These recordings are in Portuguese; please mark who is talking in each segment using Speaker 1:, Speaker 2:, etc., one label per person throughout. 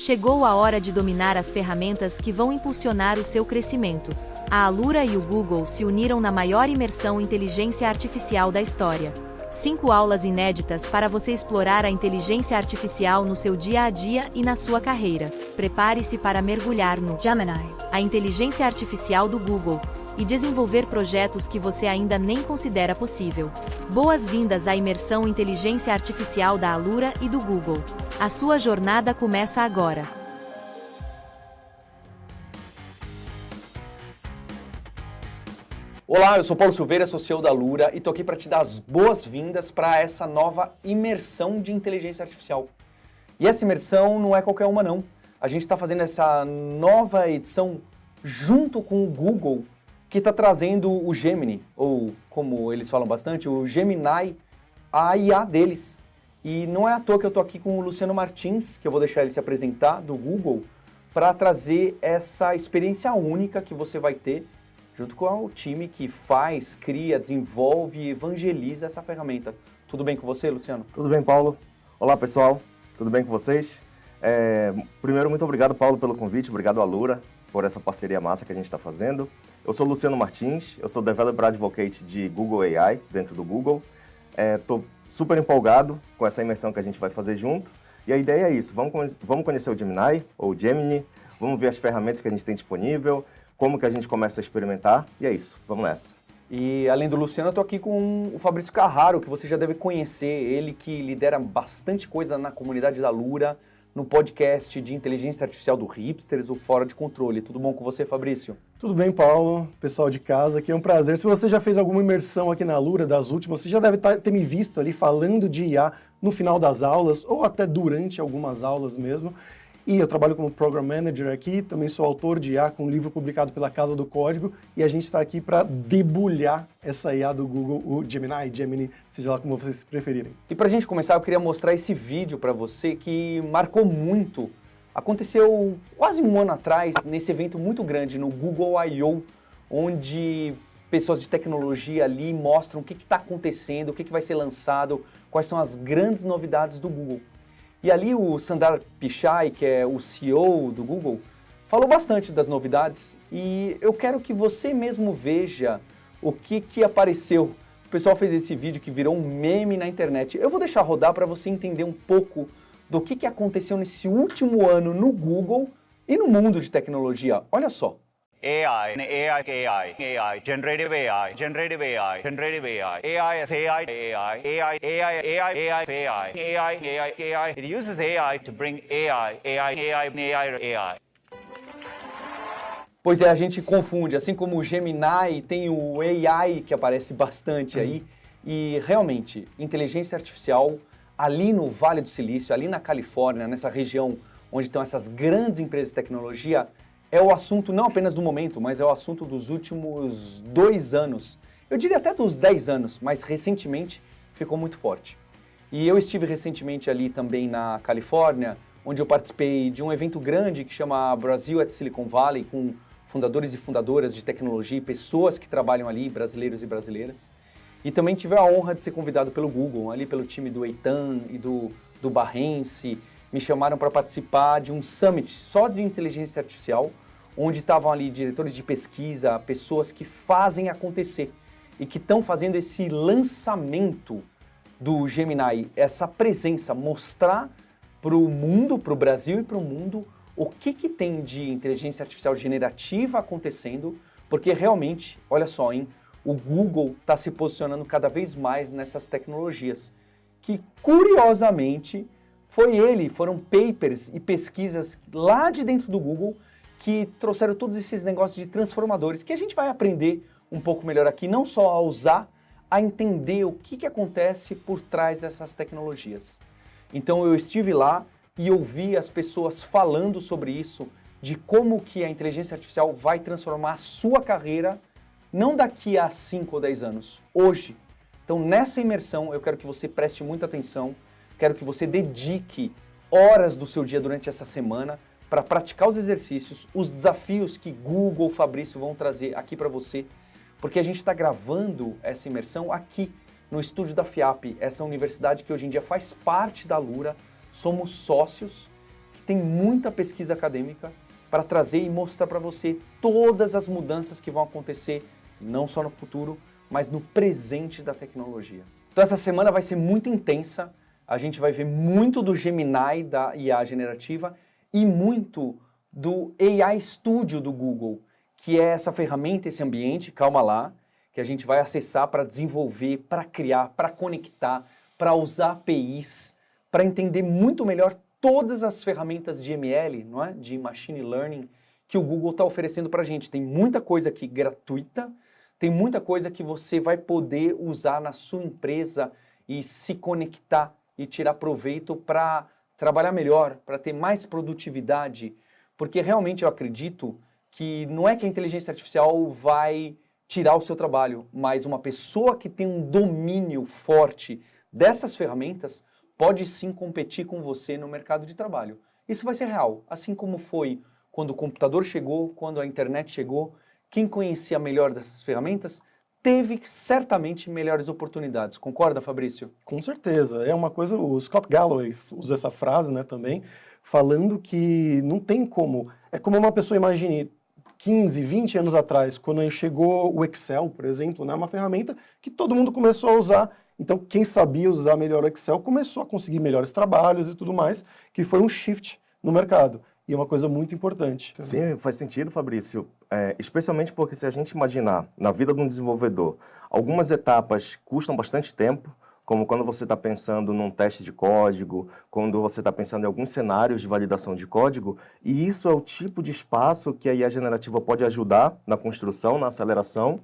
Speaker 1: Chegou a hora de dominar as ferramentas que vão impulsionar o seu crescimento. A Alura e o Google se uniram na maior imersão inteligência artificial da história. 5 aulas inéditas para você explorar a inteligência artificial no seu dia a dia e na sua carreira. Prepare-se para mergulhar no Gemini, a inteligência artificial do Google, e desenvolver projetos que você ainda nem considera possível. Boas-vindas à imersão inteligência artificial da Alura e do Google. A sua jornada começa agora.
Speaker 2: Olá, eu sou Paulo Silveira, sou CEO da Alura e estou aqui para te dar as boas-vindas para essa nova imersão de inteligência artificial. E essa imersão não é qualquer uma não. A gente está fazendo essa nova edição junto com o Google, que está trazendo o Gemini, ou como eles falam bastante, o Gemini, a IA deles. E não é à toa que eu estou aqui com o Luciano Martins, que eu vou deixar ele se apresentar, do Google, para trazer essa experiência única que você vai ter junto com o time que faz, cria, desenvolve e evangeliza essa ferramenta. Tudo bem com você, Luciano?
Speaker 3: Tudo bem, Paulo. Olá, pessoal. Tudo bem com vocês? Primeiro, muito obrigado, Paulo, pelo convite. Obrigado, Alura, por essa parceria massa que a gente está fazendo. Eu sou Luciano Martins, eu sou Developer Advocate de Google AI, dentro do Google. Estou super empolgado com essa imersão que a gente vai fazer junto. E a ideia é isso, vamos conhecer o Gemini, ou Gemini, vamos ver as ferramentas que a gente tem disponível, como que a gente começa a experimentar, e é isso, vamos nessa.
Speaker 2: E além do Luciano, eu estou aqui com o Fabrício Carraro, que você já deve conhecer, ele que lidera bastante coisa na comunidade da Alura, no podcast de inteligência artificial do Hipsters, o Fora de Controle. Tudo bom com você, Fabrício?
Speaker 4: Tudo bem, Paulo, pessoal de casa, aqui é um prazer. Se você já fez alguma imersão aqui na Alura, das últimas, você já deve ter me visto ali falando de IA no final das aulas, ou até durante algumas aulas mesmo. E eu trabalho como Program Manager aqui, também sou autor de IA com um livro publicado pela Casa do Código, e a gente está aqui para debulhar essa IA do Google, o Gemini, seja lá como vocês preferirem.
Speaker 2: E para a gente começar, eu queria mostrar esse vídeo para você que marcou muito. Aconteceu quase um ano atrás, nesse evento muito grande no Google I.O., onde pessoas de tecnologia ali mostram o que está acontecendo, o que vai ser lançado, quais são as grandes novidades do Google. E ali o Sundar Pichai, que é o CEO do Google, falou bastante das novidades e eu quero que você mesmo veja o que apareceu. O pessoal fez esse vídeo que virou um meme na internet. Eu vou deixar rodar para você entender um pouco do que aconteceu nesse último ano no Google e no mundo de tecnologia. Olha só.
Speaker 5: AI, generative AI, AI is AI. It uses AI to bring AI.
Speaker 2: Pois é, a gente confunde, assim como o Gemini tem o AI que aparece bastante aí, e realmente, inteligência artificial ali no Vale do Silício, ali na Califórnia, nessa região onde estão essas grandes empresas de tecnologia, é o assunto não apenas do momento, mas é o assunto dos últimos 2 anos. Eu diria até dos 10 anos, mas recentemente ficou muito forte. E eu estive recentemente ali também na Califórnia, onde eu participei de um evento grande que chama Brasil at Silicon Valley, com fundadores e fundadoras de tecnologia e pessoas que trabalham ali, brasileiros e brasileiras. E também tive a honra de ser convidado pelo Google, ali pelo time do Eitan e do Barrense. Me chamaram para participar de um summit só de inteligência artificial, onde estavam ali diretores de pesquisa, pessoas que fazem acontecer e que estão fazendo esse lançamento do Gemini, essa presença, mostrar para o mundo, para o Brasil e para o mundo, o que tem de inteligência artificial generativa acontecendo, porque realmente, olha só, hein, o Google está se posicionando cada vez mais nessas tecnologias, que curiosamente foram papers e pesquisas lá de dentro do Google que trouxeram todos esses negócios de transformadores que a gente vai aprender um pouco melhor aqui, não só a usar, a entender o que acontece por trás dessas tecnologias. Então eu estive lá e ouvi as pessoas falando sobre isso, de como que a inteligência artificial vai transformar a sua carreira, não daqui a 5 ou 10 anos, hoje. Então nessa imersão eu quero que você preste muita atenção, quero que você dedique horas do seu dia durante essa semana para praticar os exercícios, os desafios que Google, Fabrício vão trazer aqui para você, porque a gente está gravando essa imersão aqui no estúdio da FIAP, essa universidade que hoje em dia faz parte da Alura, somos sócios que tem muita pesquisa acadêmica para trazer e mostrar para você todas as mudanças que vão acontecer, não só no futuro, mas no presente da tecnologia. Então essa semana vai ser muito intensa, a gente vai ver muito do Gemini, da IA generativa, e muito do AI Studio do Google, que é essa ferramenta, esse ambiente, calma lá, que a gente vai acessar para desenvolver, para criar, para conectar, para usar APIs, para entender muito melhor todas as ferramentas de ML, não é? De Machine Learning, que o Google está oferecendo para a gente. Tem muita coisa aqui gratuita, tem muita coisa que você vai poder usar na sua empresa e se conectar e tirar proveito para trabalhar melhor, para ter mais produtividade, porque realmente eu acredito que não é que a inteligência artificial vai tirar o seu trabalho, mas uma pessoa que tem um domínio forte dessas ferramentas pode sim competir com você no mercado de trabalho. Isso vai ser real, assim como foi quando o computador chegou, quando a internet chegou. Quem conhecia melhor dessas ferramentas teve certamente melhores oportunidades. Concorda, Fabrício?
Speaker 4: Com certeza. É uma coisa, o Scott Galloway usa essa frase, né, também, falando que não tem como. É como uma pessoa imagine 15, 20 anos atrás, quando chegou o Excel, por exemplo, né, uma ferramenta que todo mundo começou a usar. Então, quem sabia usar melhor o Excel começou a conseguir melhores trabalhos e tudo mais, que foi um shift no mercado. E é uma coisa muito importante.
Speaker 3: Sim, faz sentido, Fabrício. Especialmente porque se a gente imaginar na vida de um desenvolvedor, algumas etapas custam bastante tempo, como quando você está pensando num teste de código, quando você está pensando em alguns cenários de validação de código, e isso é o tipo de espaço que a IA generativa pode ajudar na construção, na aceleração.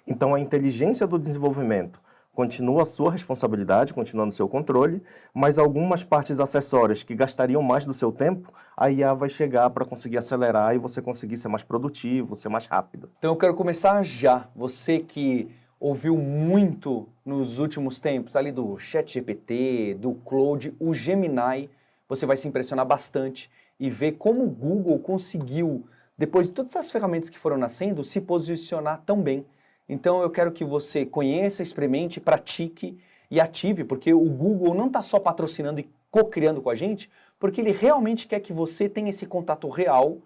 Speaker 3: Então, a inteligência do desenvolvimento continua a sua responsabilidade, continua no seu controle, mas algumas partes acessórias que gastariam mais do seu tempo, a IA vai chegar para conseguir acelerar e você conseguir ser mais produtivo, ser mais rápido.
Speaker 2: Então eu quero começar já. Você que ouviu muito nos últimos tempos ali do ChatGPT, do Claude, o Gemini, você vai se impressionar bastante e ver como o Google conseguiu, depois de todas essas ferramentas que foram nascendo, se posicionar tão bem. Então eu quero que você conheça, experimente, pratique e ative, porque o Google não está só patrocinando e co-criando com a gente, porque ele realmente quer que você tenha esse contato real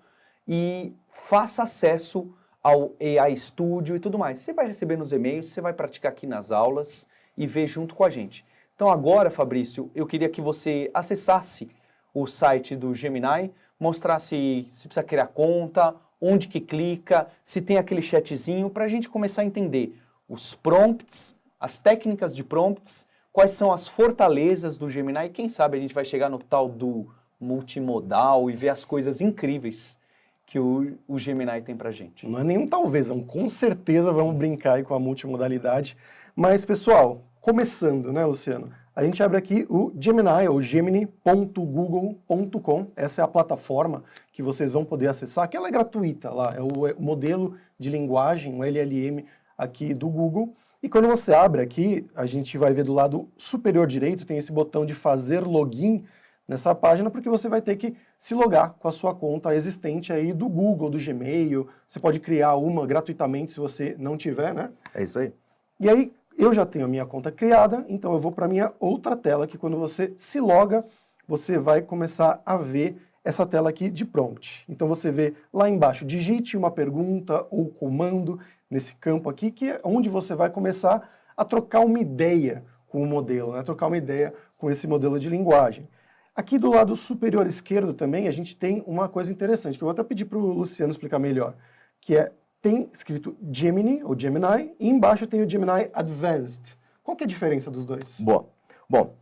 Speaker 2: e faça acesso ao AI Studio e tudo mais. Você vai receber nos e-mails, você vai praticar aqui nas aulas e ver junto com a gente. Então agora, Fabrício, eu queria que você acessasse o site do Gemini, mostrasse se precisa criar conta, onde que clica, se tem aquele chatzinho, para a gente começar a entender os prompts, as técnicas de prompts, quais são as fortalezas do Gemini, e quem sabe a gente vai chegar no tal do multimodal e ver as coisas incríveis que o Gemini tem pra gente.
Speaker 4: Não é nenhum talvez, com certeza vamos brincar aí com a multimodalidade. Mas, pessoal, começando, né, Luciano? A gente abre aqui o Gemini, ou gemini.google.com. Essa é a plataforma que vocês vão poder acessar, que ela é gratuita lá, é o modelo de linguagem, o LLM aqui do Google. E quando você abre aqui, a gente vai ver do lado superior direito, tem esse botão de fazer login nessa página, porque você vai ter que se logar com a sua conta existente aí do Google, do Gmail. Você pode criar uma gratuitamente se você não tiver, né?
Speaker 3: É isso aí.
Speaker 4: E aí, eu já tenho a minha conta criada, então eu vou para a minha outra tela, que quando você se loga, você vai começar a ver essa tela aqui de prompt. Então você vê lá embaixo, digite uma pergunta ou comando nesse campo aqui, que é onde você vai começar a trocar uma ideia com o modelo, né? Trocar uma ideia com esse modelo de linguagem. Aqui do lado superior esquerdo também a gente tem uma coisa interessante, que eu vou até pedir para o Luciano explicar melhor, que é, tem escrito Gemini, ou Gemini, e embaixo tem o Gemini Advanced. Qual que é a diferença dos dois?
Speaker 3: Boa. Bom,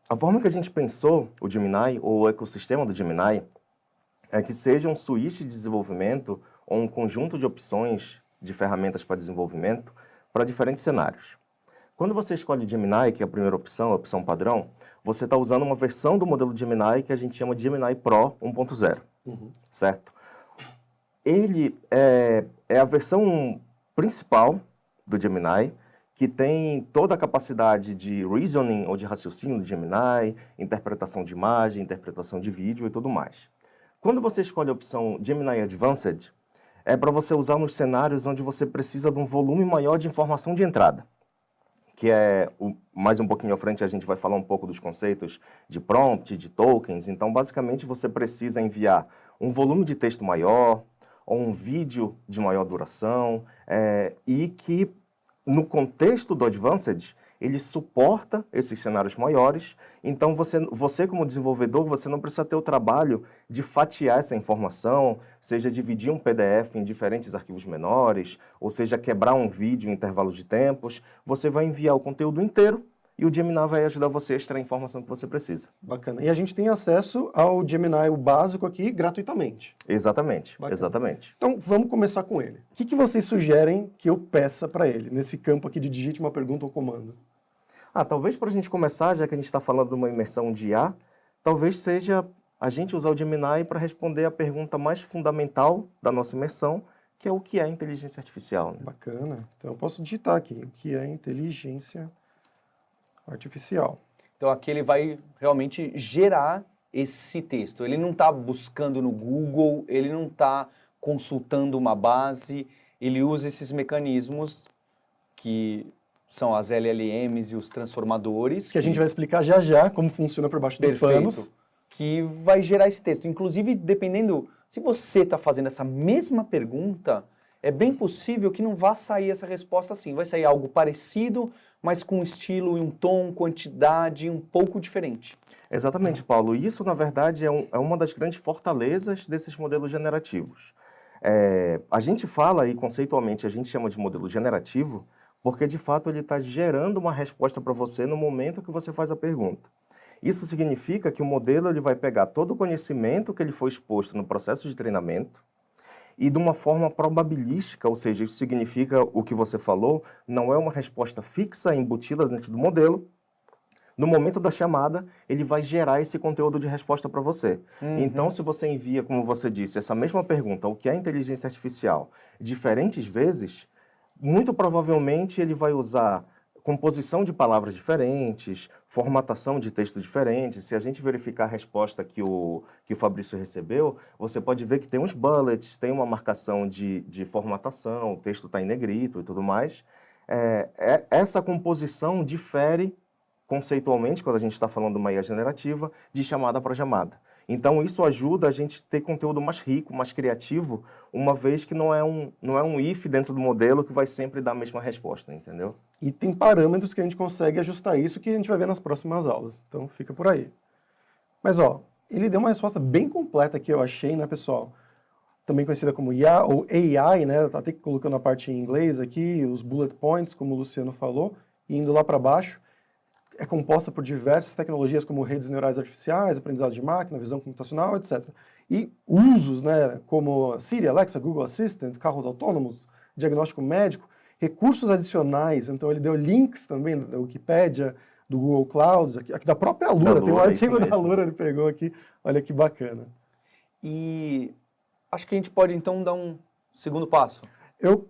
Speaker 3: a forma que a gente pensou o Gemini, ou o ecossistema do Gemini, é que seja um suíte de desenvolvimento ou um conjunto de opções de ferramentas para desenvolvimento para diferentes cenários. Quando você escolhe o Gemini, que é a primeira opção, a opção padrão, você está usando uma versão do modelo Gemini que a gente chama de Gemini Pro 1.0, certo? Ele é a versão principal do Gemini, que tem toda a capacidade de reasoning ou de raciocínio do Gemini, interpretação de imagem, interpretação de vídeo e tudo mais. Quando você escolhe a opção Gemini Advanced, é para você usar nos cenários onde você precisa de um volume maior de informação de entrada. que é, mais um pouquinho à frente a gente vai falar um pouco dos conceitos de prompt, de tokens. Então, basicamente, você precisa enviar um volume de texto maior ou um vídeo de maior duração e que, no contexto do Advanced, ele suporta esses cenários maiores. Então, você como desenvolvedor, você não precisa ter o trabalho de fatiar essa informação, seja dividir um PDF em diferentes arquivos menores, ou seja, quebrar um vídeo em intervalos de tempos. Você vai enviar o conteúdo inteiro e o Gemini vai ajudar você a extrair a informação que você precisa.
Speaker 4: Bacana. E a gente tem acesso ao Gemini, o básico aqui, gratuitamente.
Speaker 3: Exatamente,
Speaker 4: Bacana.
Speaker 3: exatamente.
Speaker 4: Então, vamos começar com ele. O que vocês sugerem que eu peça para ele, nesse campo aqui de digite uma pergunta ou comando?
Speaker 3: Talvez para a gente começar, já que a gente está falando de uma imersão de IA, talvez seja a gente usar o Gemini para responder a pergunta mais fundamental da nossa imersão, que é o que é inteligência artificial. Né?
Speaker 4: Bacana. Então, eu posso digitar aqui, o que é inteligência artificial.
Speaker 2: Então aqui ele vai realmente gerar esse texto. Ele não está buscando no Google, ele não está consultando uma base, ele usa esses mecanismos que são as LLMs e os transformadores.
Speaker 4: Que a gente vai explicar já já como funciona por baixo dos panos.
Speaker 2: Que vai gerar esse texto. Inclusive, dependendo, se você está fazendo essa mesma pergunta, é bem possível que não vá sair essa resposta assim. Vai sair algo parecido, mas com um estilo e um tom, quantidade um pouco diferente.
Speaker 3: Exatamente, Paulo. Isso, na verdade, é uma das grandes fortalezas desses modelos generativos. A gente fala, e conceitualmente a gente chama de modelo generativo, porque, de fato, ele está gerando uma resposta para você no momento que você faz a pergunta. Isso significa que o modelo ele vai pegar todo o conhecimento que ele foi exposto no processo de treinamento e de uma forma probabilística, ou seja, isso significa o que você falou, não é uma resposta fixa embutida dentro do modelo. No momento da chamada, ele vai gerar esse conteúdo de resposta para você. Então, se você envia, como você disse, essa mesma pergunta, o que é inteligência artificial, diferentes vezes, muito provavelmente ele vai usar composição de palavras diferentes, formatação de texto diferente. Se a gente verificar a resposta que o Fabrício recebeu, você pode ver que tem uns bullets, tem uma marcação de formatação, o texto está em negrito e tudo mais. Essa composição difere conceitualmente, quando a gente está falando de uma IA generativa, de chamada para chamada. Então, isso ajuda a gente a ter conteúdo mais rico, mais criativo, uma vez que não é um if dentro do modelo que vai sempre dar a mesma resposta, entendeu?
Speaker 4: E tem parâmetros que a gente consegue ajustar isso que a gente vai ver nas próximas aulas. Então, fica por aí. Mas, ele deu uma resposta bem completa que eu achei, né, pessoal? Também conhecida como IA ou AI, né? Tá até colocando a parte em inglês aqui, os bullet points, como o Luciano falou, e indo lá para baixo. É composta por diversas tecnologias como redes neurais artificiais, aprendizado de máquina, visão computacional, etc. E usos, né, como Siri, Alexa, Google Assistant, carros autônomos, diagnóstico médico, recursos adicionais. Então ele deu links também da Wikipédia, do Google Clouds, aqui da própria Alura, tem um artigo da Alura, ele pegou aqui, olha que bacana.
Speaker 2: E acho que a gente pode então dar um segundo passo.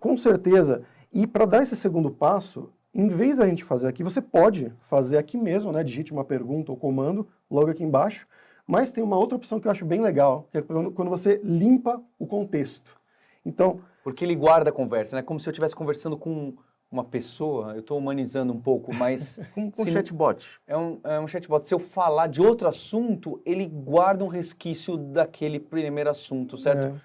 Speaker 4: Com certeza. E para dar esse segundo passo, em vez da gente fazer aqui, você pode fazer aqui mesmo, né? Digite uma pergunta ou comando logo aqui embaixo, mas tem uma outra opção que eu acho bem legal, que é quando você limpa o contexto. Então,
Speaker 2: porque ele guarda a conversa, né? Como se eu estivesse conversando com uma pessoa, eu estou humanizando um pouco, mas...
Speaker 3: com um chatbot.
Speaker 2: É um chatbot. Se eu falar de outro assunto, ele guarda um resquício daquele primeiro assunto, certo?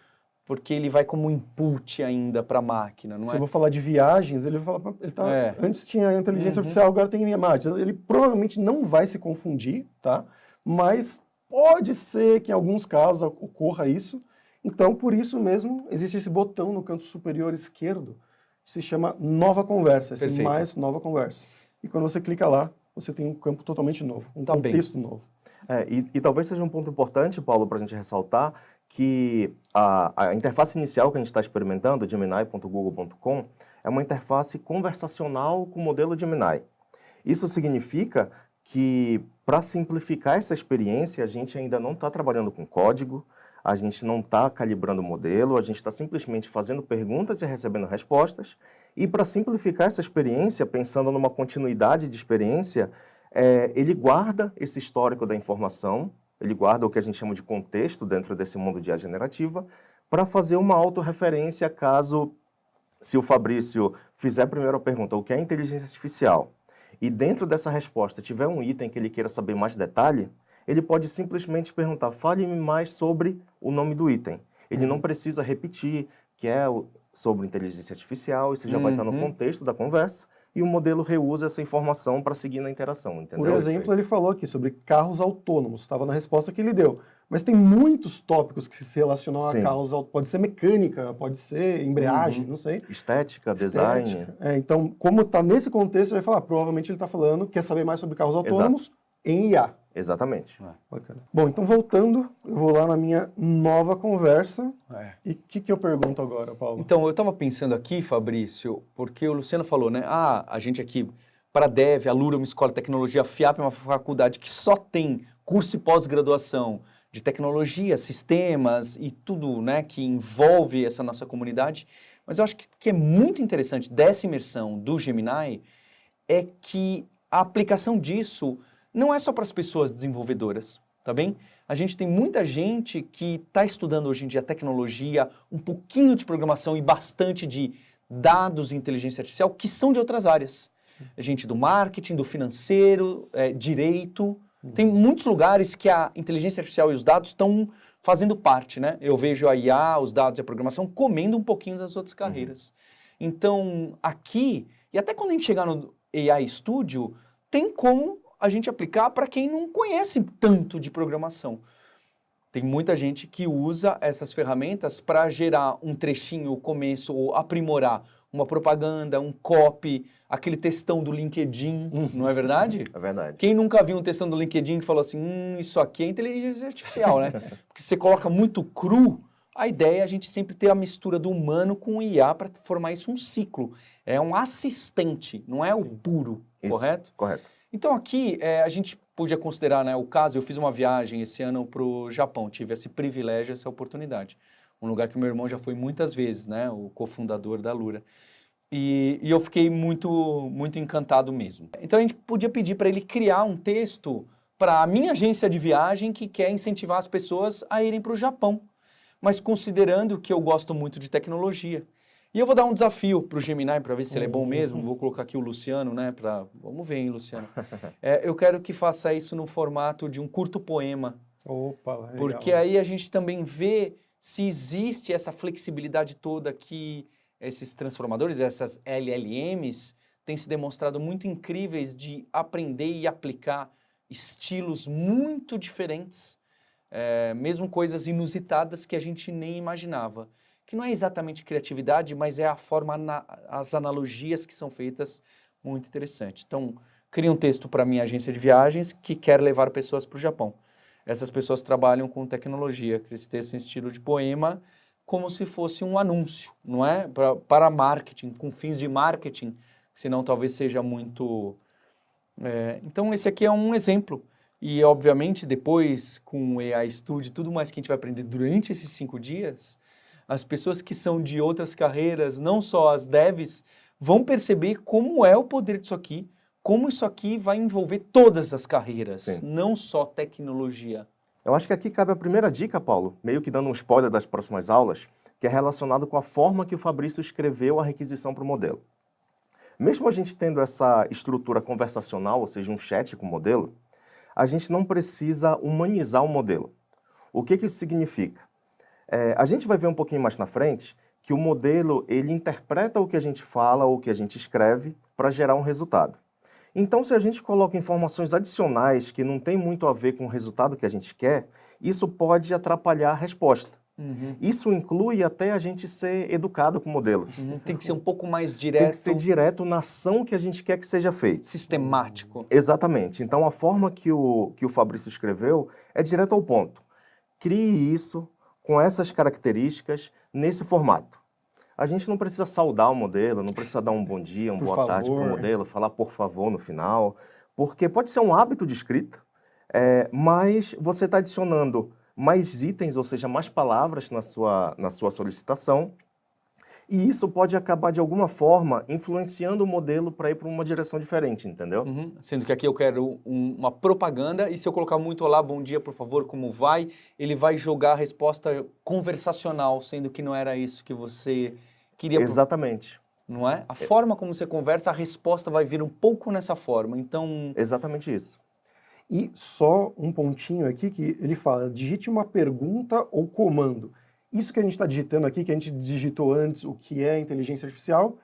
Speaker 2: Porque ele vai como input ainda para a máquina, não é?
Speaker 4: Se eu vou falar de viagens, ele vai falar, antes tinha inteligência artificial, agora tem imagens. Ele provavelmente não vai se confundir, tá? Mas pode ser que em alguns casos ocorra isso. Então, por isso mesmo, existe esse botão no canto superior esquerdo, que se chama Nova Conversa, esse mais Nova Conversa. E quando você clica lá, você tem um campo totalmente novo, um contexto novo.
Speaker 3: E talvez seja um ponto importante, Paulo, para a gente ressaltar, que a interface inicial que a gente está experimentando, gemini.google.com, é uma interface conversacional com o modelo Gemini. Isso significa que, para simplificar essa experiência, a gente ainda não está trabalhando com código, a gente não está calibrando o modelo, a gente está simplesmente fazendo perguntas e recebendo respostas. E para simplificar essa experiência, pensando numa continuidade de experiência, ele guarda esse histórico da informação, ele guarda o que a gente chama de contexto dentro desse mundo de IA generativa, para fazer uma autorreferência caso, se o Fabrício fizer primeiro a pergunta, o que é inteligência artificial? e dentro dessa resposta tiver um item que ele queira saber mais detalhe, ele pode simplesmente perguntar, fale-me mais sobre o nome do item. Ele não precisa repetir que é sobre inteligência artificial, isso já vai estar no contexto da conversa, e o modelo reusa essa informação para seguir na interação, entendeu?
Speaker 4: Por exemplo, ele falou aqui sobre carros autônomos, estava na resposta que ele deu. Mas tem muitos tópicos que se relacionam a carros autônomos. Pode ser mecânica, pode ser embreagem, não sei.
Speaker 3: Estética, design.
Speaker 4: Então, como está nesse contexto, ele vai falar, provavelmente ele está falando, quer saber mais sobre carros autônomos em IA.
Speaker 3: Exatamente.
Speaker 4: Bacana. Bom, então voltando, eu vou lá na minha nova conversa. E o que eu pergunto agora, Paulo?
Speaker 2: Então, eu estava pensando aqui, Fabrício, porque o Luciano falou, né? A gente aqui, para Dev, a Alura é uma escola de tecnologia, a FIAP é uma faculdade que só tem curso e pós-graduação de tecnologia, sistemas e tudo, né, que envolve essa nossa comunidade. Mas eu acho que é muito interessante dessa imersão do Gemini é que a aplicação disso não é só para as pessoas desenvolvedoras, tá bem? A gente tem muita gente que está estudando hoje em dia tecnologia, um pouquinho de programação e bastante de dados e inteligência artificial, que são de outras áreas. Gente do marketing, do financeiro, direito. Tem muitos lugares que a inteligência artificial e os dados estão fazendo parte, né? Eu vejo a IA, os dados e a programação comendo um pouquinho das outras carreiras. Então, aqui, e até quando a gente chegar no AI Studio, tem como a gente aplicar para quem não conhece tanto de programação. Tem muita gente que usa essas ferramentas para gerar um trechinho, o começo, ou aprimorar uma propaganda, um copy, aquele textão do LinkedIn, não é verdade?
Speaker 3: É verdade.
Speaker 2: Quem nunca viu um textão do LinkedIn que falou assim, isso aqui é inteligência artificial, né? Porque você coloca muito cru, a ideia é a gente sempre ter a mistura do humano com o IA para formar isso um ciclo. É um assistente, não é o puro,
Speaker 3: Isso,
Speaker 2: correto?
Speaker 3: Correto.
Speaker 2: Então aqui a gente podia considerar, né, o caso, eu fiz uma viagem esse ano para o Japão, tive esse privilégio, essa oportunidade. Um lugar que meu irmão já foi muitas vezes, né, o cofundador da Alura. E eu fiquei muito, muito encantado mesmo. Então a gente podia pedir para ele criar um texto para a minha agência de viagem que quer incentivar as pessoas a irem para o Japão, mas considerando que eu gosto muito de tecnologia. E eu vou dar um desafio para o Gemini para ver se ele é bom mesmo. Vou colocar aqui o Luciano, né? Vamos ver, hein, Luciano. Eu quero que faça isso no formato de um curto poema.
Speaker 4: Opa, legal.
Speaker 2: Porque aí a gente também vê se existe essa flexibilidade toda que esses transformadores, essas LLMs, têm se demonstrado muito incríveis de aprender e aplicar estilos muito diferentes, mesmo coisas inusitadas que a gente nem imaginava. Que não é exatamente criatividade, mas é a forma, as analogias que são feitas muito interessante. Então, cria um texto para a minha agência de viagens que quer levar pessoas para o Japão. Essas pessoas trabalham com tecnologia, cria esse texto em estilo de poema, como se fosse um anúncio, não é? Para marketing, com fins de marketing, senão talvez seja muito... Então, esse aqui é um exemplo. E, obviamente, depois, com o AI Studio e tudo mais que a gente vai aprender durante esses 5 dias... As pessoas que são de outras carreiras, não só as devs, vão perceber como é o poder disso aqui, como isso aqui vai envolver todas as carreiras, não só tecnologia.
Speaker 3: Eu acho que aqui cabe a primeira dica, Paulo, meio que dando um spoiler das próximas aulas, que é relacionado com a forma que o Fabrício escreveu a requisição para o modelo. Mesmo a gente tendo essa estrutura conversacional, ou seja, um chat com o modelo, a gente não precisa humanizar o modelo. O que isso significa? A gente vai ver um pouquinho mais na frente que o modelo ele interpreta o que a gente fala ou o que a gente escreve para gerar um resultado. Então, se a gente coloca informações adicionais que não tem muito a ver com o resultado que a gente quer, isso pode atrapalhar a resposta. Isso inclui até a gente ser educado com o modelo.
Speaker 2: Tem que ser um pouco mais direto.
Speaker 3: Tem que ser direto na ação que a gente quer que seja feita.
Speaker 2: Sistemático.
Speaker 3: Exatamente. Então, a forma que o Fabrício escreveu é direto ao ponto. Crie isso com essas características, nesse formato. A gente não precisa saudar o modelo, não precisa dar um bom dia, uma boa tarde para o modelo, falar por favor no final, porque pode ser um hábito de escrita, mas você está adicionando mais itens, ou seja, mais palavras na sua solicitação, e isso pode acabar, de alguma forma, influenciando o modelo para ir para uma direção diferente, entendeu?
Speaker 2: Sendo que aqui eu quero uma propaganda, e se eu colocar muito olá, bom dia, por favor, como vai? Ele vai jogar a resposta conversacional, sendo que não era isso que você queria.
Speaker 3: Exatamente.
Speaker 2: não é? A forma como você conversa, a resposta vai vir um pouco nessa forma. Então,
Speaker 3: Exatamente isso.
Speaker 4: E só um pontinho aqui que ele fala, digite uma pergunta ou comando. Isso que a gente está digitando aqui, que a gente digitou antes, o que é inteligência artificial,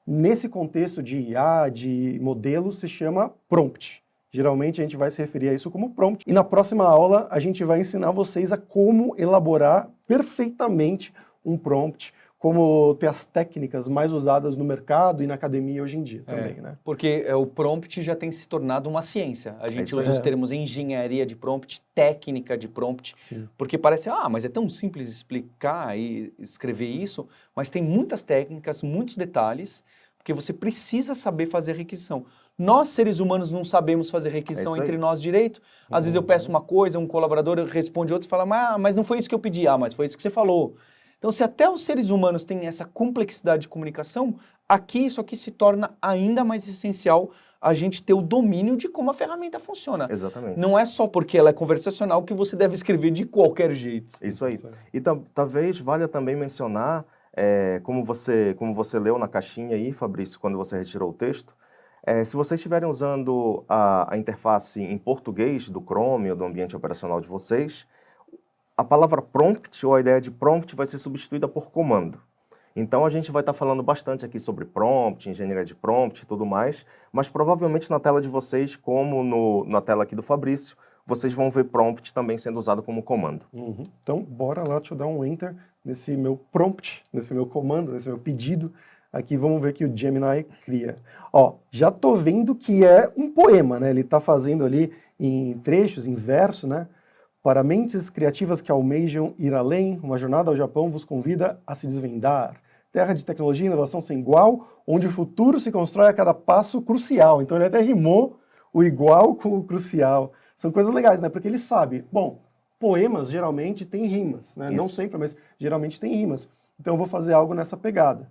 Speaker 4: nesse contexto de IA, de modelo, se chama prompt. Geralmente a gente vai se referir a isso como prompt. E na próxima aula a gente vai ensinar vocês a como elaborar perfeitamente um prompt, como ter as técnicas mais usadas no mercado e na academia hoje em dia também, né?
Speaker 2: porque o prompt já tem se tornado uma ciência. A gente
Speaker 3: isso
Speaker 2: usa
Speaker 4: aí.
Speaker 2: os termos engenharia de prompt, técnica de prompt,
Speaker 4: Sim.
Speaker 2: porque parece, mas é tão simples explicar e escrever isso, mas tem muitas técnicas, muitos detalhes, porque você precisa saber fazer requisição. Nós, seres humanos, não sabemos fazer requisição
Speaker 3: isso aí.
Speaker 2: entre nós direito. Às vezes eu peço uma coisa, um colaborador responde outra e fala, mas não foi isso que eu pedi. Mas foi isso que você falou. Então, se até os seres humanos têm essa complexidade de comunicação, isso aqui se torna ainda mais essencial a gente ter o domínio de como a ferramenta funciona.
Speaker 3: Exatamente.
Speaker 2: Não é só porque ela é conversacional que você deve escrever de qualquer jeito.
Speaker 3: Isso aí. E talvez valha também mencionar, como você leu na caixinha aí, Fabrício, quando você retirou o texto, se vocês estiverem usando a interface em português do Chrome ou do ambiente operacional de vocês, a palavra prompt ou a ideia de prompt vai ser substituída por comando. Então a gente vai estar falando bastante aqui sobre prompt, engenharia de prompt e tudo mais, mas provavelmente na tela de vocês, como na tela aqui do Fabrício, vocês vão ver prompt também sendo usado como comando.
Speaker 4: Uhum. Então, bora lá, deixa eu dar um enter nesse meu prompt, nesse meu comando, nesse meu pedido. Aqui vamos ver que o Gemini cria. Ó, já tô vendo que é um poema, né? Ele tá fazendo ali em trechos, em verso, né? Para mentes criativas que almejam ir além, uma jornada ao Japão vos convida a se desvendar. Terra de tecnologia e inovação sem igual, onde o futuro se constrói a cada passo crucial. Então ele até rimou o igual com o crucial. São coisas legais, né? Porque ele sabe, bom, poemas geralmente têm rimas, né?
Speaker 3: Isso.
Speaker 4: Não sempre, mas geralmente tem rimas. Então eu vou fazer algo nessa pegada.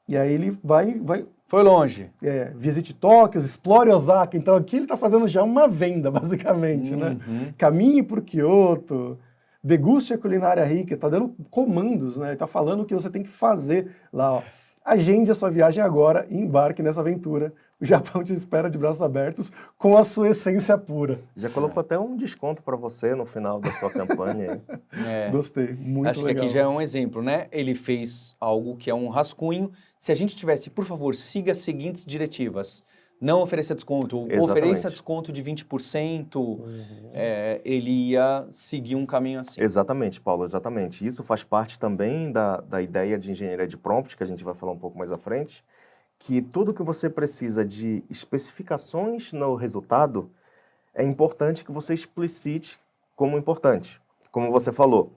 Speaker 4: E aí ele vai
Speaker 2: Foi longe.
Speaker 4: visite Tóquio, explore Osaka. Então aqui ele está fazendo já uma venda, basicamente, né? Caminhe por Kyoto, deguste a culinária rica, está dando comandos, né? Ele está falando o que você tem que fazer lá, ó. Agende a sua viagem agora e embarque nessa aventura. O Japão te espera de braços abertos com a sua essência pura.
Speaker 3: Já colocou até um desconto para você no final da sua campanha.
Speaker 4: Gostei, muito
Speaker 2: Acho
Speaker 4: legal.
Speaker 2: que aqui já é um exemplo, né? Ele fez algo que é um rascunho. Se a gente tivesse, por favor, siga as seguintes diretivas. Não ofereça desconto, ou
Speaker 3: Exatamente.
Speaker 2: ofereça desconto de 20%, ele ia seguir um caminho assim.
Speaker 3: Exatamente, Paulo, exatamente. Isso faz parte também da ideia de engenharia de prompt, que a gente vai falar um pouco mais à frente, que tudo que você precisa de especificações no resultado, é importante que você explicite como importante. Como você falou,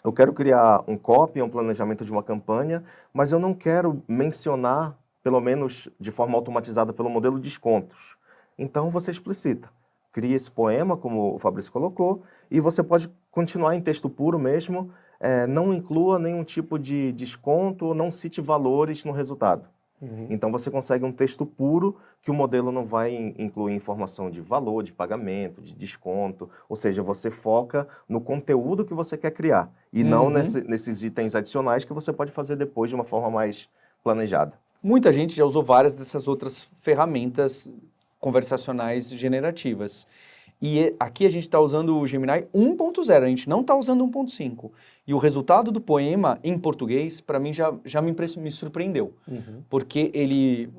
Speaker 3: eu quero criar um copy, um planejamento de uma campanha, mas eu não quero mencionar, pelo menos de forma automatizada pelo modelo, descontos. Então você explicita. Cria esse poema, como o Fabrício colocou, e você pode continuar em texto puro mesmo, não inclua nenhum tipo de desconto, não cite valores no resultado. Então você consegue um texto puro que o modelo não vai incluir informação de valor, de pagamento, de desconto, ou seja, você foca no conteúdo que você quer criar e não nesses itens adicionais que você pode fazer depois de uma forma mais planejada.
Speaker 2: Muita gente já usou várias dessas outras ferramentas conversacionais generativas. E aqui a gente está usando o Gemini 1.0, a gente não está usando 1.5. E o resultado do poema em português, para mim, já me surpreendeu. Porque ele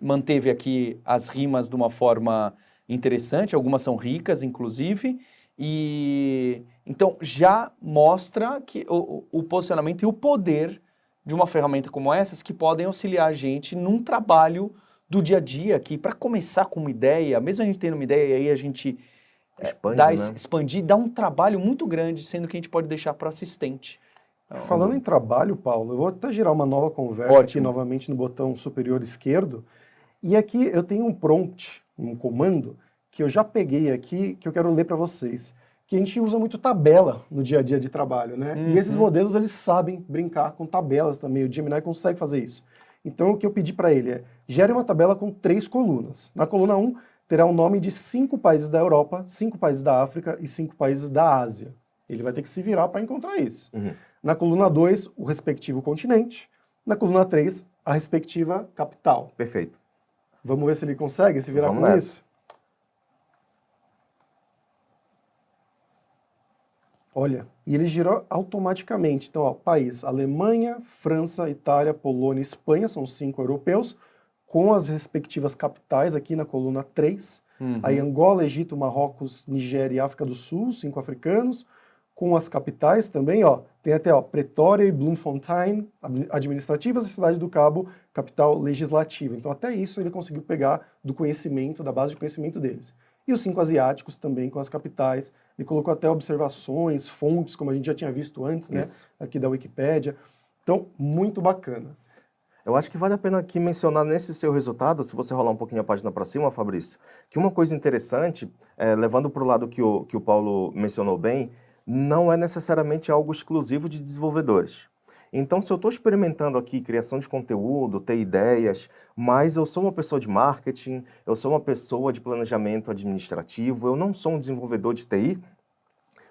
Speaker 2: manteve aqui as rimas de uma forma interessante, algumas são ricas, inclusive, e então já mostra que o posicionamento e o poder de uma ferramenta como essas que podem auxiliar a gente num trabalho do dia a dia, que para começar com uma ideia, mesmo a gente tendo uma ideia, e aí a gente expandir, dá um trabalho muito grande, sendo que a gente pode deixar para assistente. Então,
Speaker 4: falando em trabalho, Paulo, eu vou até girar uma nova conversa aqui novamente no botão superior esquerdo, e aqui eu tenho um prompt, um comando, que eu já peguei aqui, que eu quero ler para vocês, que a gente usa muito tabela no dia a dia de trabalho, né? E esses modelos, eles sabem brincar com tabelas também, o Gemini consegue fazer isso. Então, o que eu pedi para ele é, gere uma tabela com 3 colunas. Na coluna 1, terá o nome de 5 países da Europa, 5 países da África e 5 países da Ásia. Ele vai ter que se virar para encontrar isso. Na coluna 2, o respectivo continente. Na coluna 3, a respectiva capital.
Speaker 3: Perfeito.
Speaker 4: Vamos ver se ele consegue se virar
Speaker 3: Vamos
Speaker 4: com
Speaker 3: nessa.
Speaker 4: isso. Olha, e ele girou automaticamente. Então, ó, país, Alemanha, França, Itália, Polônia e Espanha, são 5 europeus, com as respectivas capitais aqui na coluna 3. Aí Angola, Egito, Marrocos, Nigéria e África do Sul, 5 africanos, com as capitais também, ó, tem até, ó, Pretória e Bloemfontein, administrativas, e Cidade do Cabo, capital legislativa. Então, até isso ele conseguiu pegar do conhecimento, da base de conhecimento deles. E os 5 asiáticos também com as capitais. Ele colocou até observações, fontes, como a gente já tinha visto antes, né?
Speaker 3: Isso.
Speaker 4: Aqui da Wikipédia. Então, muito bacana.
Speaker 3: Eu acho que vale a pena aqui mencionar nesse seu resultado, se você rolar um pouquinho a página para cima, Fabrício, que uma coisa interessante, levando para o lado que o Paulo mencionou bem, não é necessariamente algo exclusivo de desenvolvedores. Então, se eu estou experimentando aqui criação de conteúdo, ter ideias, mas eu sou uma pessoa de marketing, eu sou uma pessoa de planejamento administrativo, eu não sou um desenvolvedor de TI,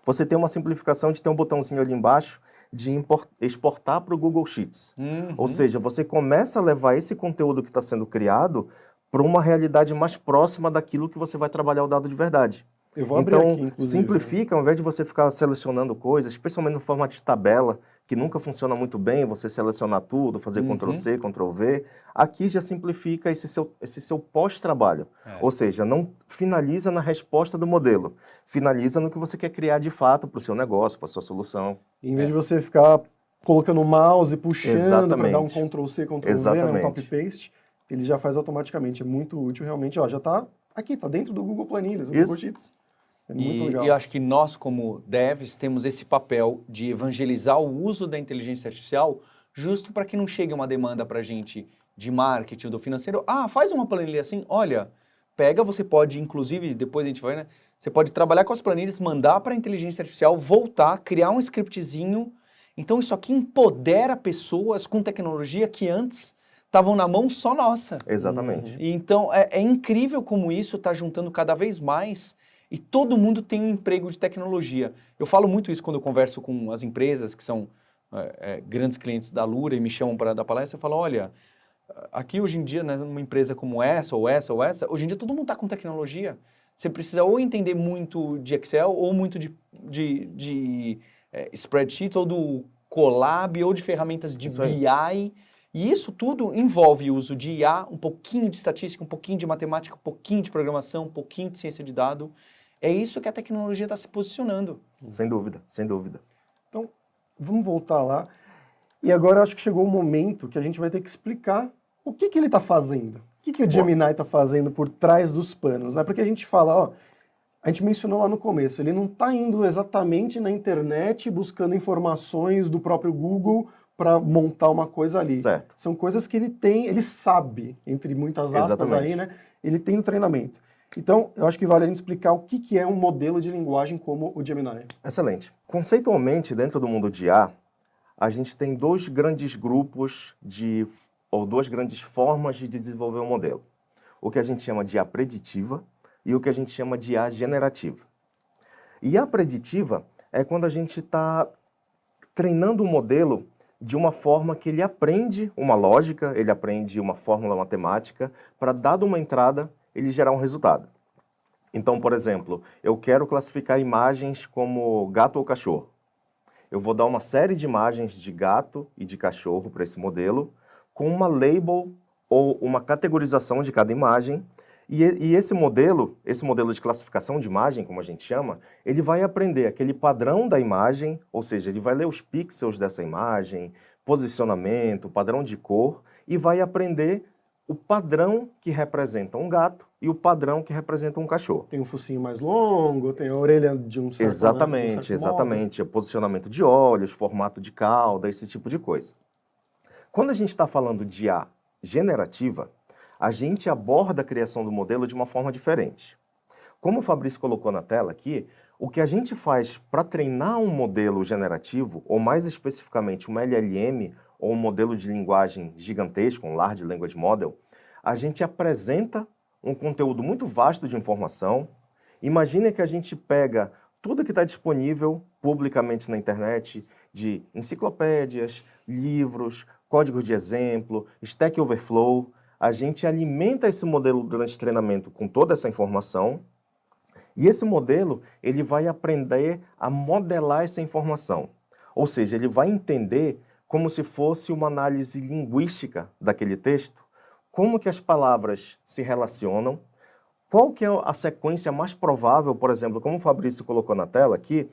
Speaker 3: você tem uma simplificação de ter um botãozinho ali embaixo de exportar para o Google Sheets. Ou seja, você começa a levar esse conteúdo que está sendo criado para uma realidade mais próxima daquilo que você vai trabalhar o dado de verdade.
Speaker 4: Eu vou abrir
Speaker 3: Então,
Speaker 4: aqui, inclusive.
Speaker 3: simplifica, ao invés de você ficar selecionando coisas, especialmente no formato de tabela, que nunca funciona muito bem, você selecionar tudo, fazer Ctrl+C, Ctrl+V, aqui já simplifica esse seu pós-trabalho. Ou seja, não finaliza na resposta do modelo, finaliza no que você quer criar de fato para o seu negócio, para a sua solução.
Speaker 4: Em vez de você ficar colocando o mouse e puxando para dar um
Speaker 3: Exatamente.
Speaker 4: Ctrl+C, Ctrl+V, né, um
Speaker 3: Exatamente.
Speaker 4: copy-paste, ele já faz automaticamente. É muito útil, realmente. Ó, já está aqui, está dentro do Google Planilhas, do
Speaker 3: Isso.
Speaker 4: Google Sheets. É muito legal.
Speaker 2: E eu acho que nós, como devs, temos esse papel de evangelizar o uso da inteligência artificial justo para que não chegue uma demanda para a gente de marketing ou do financeiro. Ah, faz uma planilha assim, olha, pega, você pode, inclusive, depois a gente vai, né? Você pode trabalhar com as planilhas, mandar para a inteligência artificial, voltar, criar um scriptzinho. Então isso aqui empodera pessoas com tecnologia que antes estavam na mão só nossa.
Speaker 3: Exatamente.
Speaker 2: E então é incrível como isso está juntando cada vez mais e todo mundo tem um emprego de tecnologia. Eu falo muito isso quando eu converso com as empresas que são grandes clientes da Alura e me chamam para dar palestra. Eu falo, olha, aqui hoje em dia, né, numa empresa como essa, ou essa, ou essa, hoje em dia todo mundo está com tecnologia. Você precisa ou entender muito de Excel, ou muito de spreadsheet, ou do Colab, ou de ferramentas de
Speaker 3: Isso aí.
Speaker 2: BI. E isso tudo envolve o uso de IA, um pouquinho de estatística, um pouquinho de matemática, um pouquinho de programação, um pouquinho de ciência de dado. É isso que a tecnologia está se posicionando.
Speaker 3: Sem dúvida, sem dúvida.
Speaker 4: Então, vamos voltar lá. E agora eu acho que chegou o momento que a gente vai ter que explicar o que ele está fazendo. O que o Gemini está fazendo por trás dos panos, né? Porque a gente fala, ó, a gente mencionou lá no começo, ele não está indo exatamente na internet buscando informações do próprio Google para montar uma coisa ali.
Speaker 3: Certo.
Speaker 4: São coisas que ele tem, ele sabe, entre muitas aspas
Speaker 3: Exatamente.
Speaker 4: aí, né? Ele tem o treinamento. Então, eu acho que vale a gente explicar o que é um modelo de linguagem como o Gemini.
Speaker 3: Excelente. Conceitualmente, dentro do mundo de IA, a gente tem dois grandes grupos ou duas grandes formas de desenvolver um modelo. O que a gente chama de IA preditiva e o que a gente chama de IA generativa. IA preditiva é quando a gente está treinando um modelo de uma forma que ele aprende uma lógica, ele aprende uma fórmula matemática, para, dado uma entrada, ele gerar um resultado. Então, por exemplo, eu quero classificar imagens como gato ou cachorro. Eu vou dar uma série de imagens de gato e de cachorro para esse modelo, com uma label ou uma categorização de cada imagem, e esse modelo de classificação de imagem, como a gente chama, ele vai aprender aquele padrão da imagem, ou seja, ele vai ler os pixels dessa imagem, posicionamento, padrão de cor, e vai aprender o padrão que representa um gato e o padrão que representa um cachorro.
Speaker 4: Tem um focinho mais longo, tem a orelha de um certo
Speaker 3: Exatamente, exatamente. O posicionamento de olhos, formato de cauda, esse tipo de coisa. Quando a gente está falando de IA generativa, a gente aborda a criação do modelo de uma forma diferente. Como o Fabrício colocou na tela aqui, o que a gente faz para treinar um modelo generativo, ou mais especificamente um LLM, ou um modelo de linguagem gigantesco, um Large Language Model, a gente apresenta um conteúdo muito vasto de informação. Imagina que a gente pega tudo que está disponível publicamente na internet, de enciclopédias, livros, códigos de exemplo, Stack Overflow. A gente alimenta esse modelo durante o treinamento com toda essa informação e esse modelo ele vai aprender a modelar essa informação. Ou seja, ele vai entender como se fosse uma análise linguística daquele texto, como que as palavras se relacionam, qual que é a sequência mais provável, por exemplo, como o Fabrício colocou na tela aqui,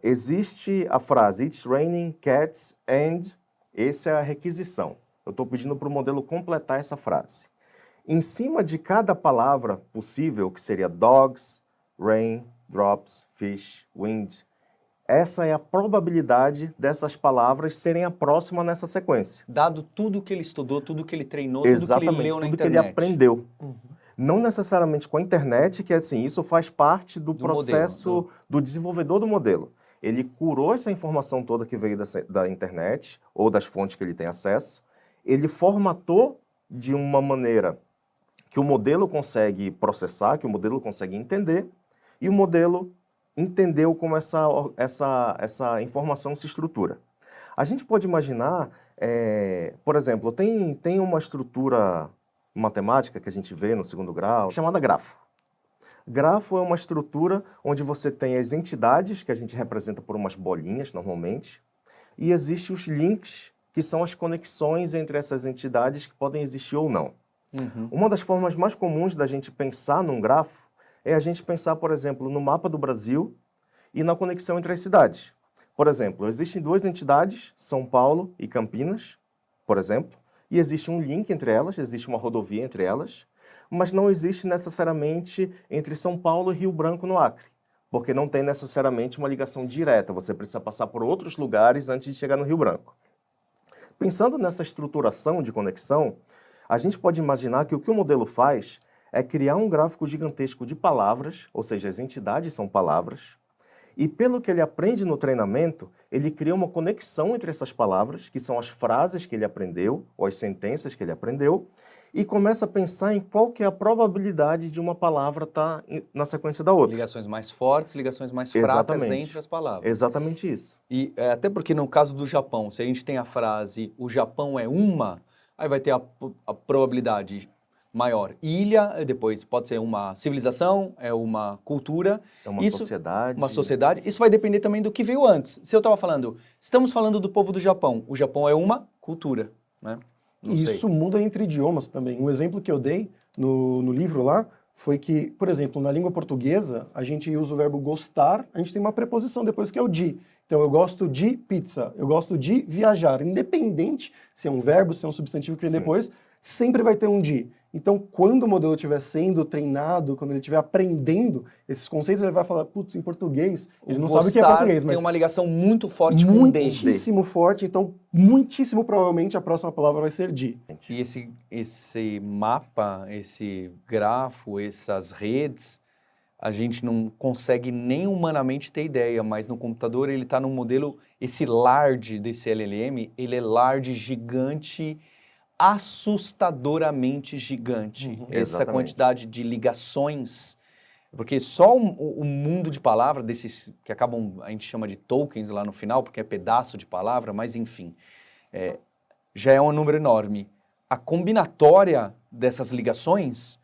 Speaker 3: existe a frase It's raining cats and... Essa é a requisição. Eu estou pedindo para o modelo completar essa frase. Em cima de cada palavra possível, que seria dogs, rain, drops, fish, wind, essa é a probabilidade dessas palavras serem a próxima nessa sequência.
Speaker 2: Dado tudo que ele estudou, tudo que ele treinou, tudo que ele leu na
Speaker 3: tudo
Speaker 2: internet.
Speaker 3: que ele aprendeu. Não necessariamente com a internet, que é assim, isso faz parte do processo
Speaker 2: modelo,
Speaker 3: do desenvolvedor do modelo. Ele curou essa informação toda que veio da internet ou das fontes que ele tem acesso, ele formatou de uma maneira que o modelo consegue processar, que o modelo consegue entender, e o modelo entendeu como essa informação se estrutura. A gente pode imaginar, por exemplo, tem uma estrutura matemática que a gente vê no segundo grau, chamada grafo. Grafo é uma estrutura onde você tem as entidades, que a gente representa por umas bolinhas, normalmente, e existem os links, que são as conexões entre essas entidades que podem existir ou não. Uma das formas mais comuns da gente pensar num grafo é a gente pensar, por exemplo, no mapa do Brasil e na conexão entre as cidades. Por exemplo, existem duas entidades, São Paulo e Campinas, por exemplo, e existe um link entre elas, existe uma rodovia entre elas, mas não existe necessariamente entre São Paulo e Rio Branco, no Acre, porque não tem necessariamente uma ligação direta, você precisa passar por outros lugares antes de chegar no Rio Branco. Pensando nessa estruturação de conexão, a gente pode imaginar que o que o modelo faz é criar um gráfico gigantesco de palavras, ou seja, as entidades são palavras, e pelo que ele aprende no treinamento, ele cria uma conexão entre essas palavras, que são as frases que ele aprendeu, ou as sentenças que ele aprendeu, e começa a pensar em qual que é a probabilidade de uma palavra estar na sequência da outra.
Speaker 2: Ligações mais fortes, ligações mais fracas entre as palavras.
Speaker 3: Exatamente isso.
Speaker 2: E até porque no caso do Japão, se a gente tem a frase o Japão é uma, aí vai ter a probabilidade maior. Ilha, depois pode ser uma civilização, é uma cultura.
Speaker 3: É uma sociedade.
Speaker 2: Uma sociedade. Isso vai depender também do que veio antes. Se eu estava falando, estamos falando do povo do Japão, o Japão é uma cultura, né?
Speaker 4: Isso muda entre idiomas também. Um exemplo que eu dei no livro lá foi que, por exemplo, na língua portuguesa, a gente usa o verbo gostar, a gente tem uma preposição depois que é o de. Então, eu gosto de pizza, eu gosto de viajar. Independente se é um verbo, se é um substantivo que vem depois, sempre vai ter um de. Então, quando o modelo estiver sendo treinado, quando ele estiver aprendendo esses conceitos, ele vai falar, putz, em português, ele não sabe o que é português, mas
Speaker 2: tem uma ligação muito forte com o de.
Speaker 4: Muitíssimo forte, então, muitíssimo provavelmente a próxima palavra vai ser de.
Speaker 2: E esse mapa, esse grafo, essas redes, a gente não consegue nem humanamente ter ideia, mas no computador ele está num modelo, esse large desse LLM, ele é large, gigante, assustadoramente gigante. Essa quantidade de ligações, porque só o mundo de palavra, desses que acabam, a gente chama de tokens lá no final, porque é pedaço de palavra, mas enfim, já é um número enorme. A combinatória dessas ligações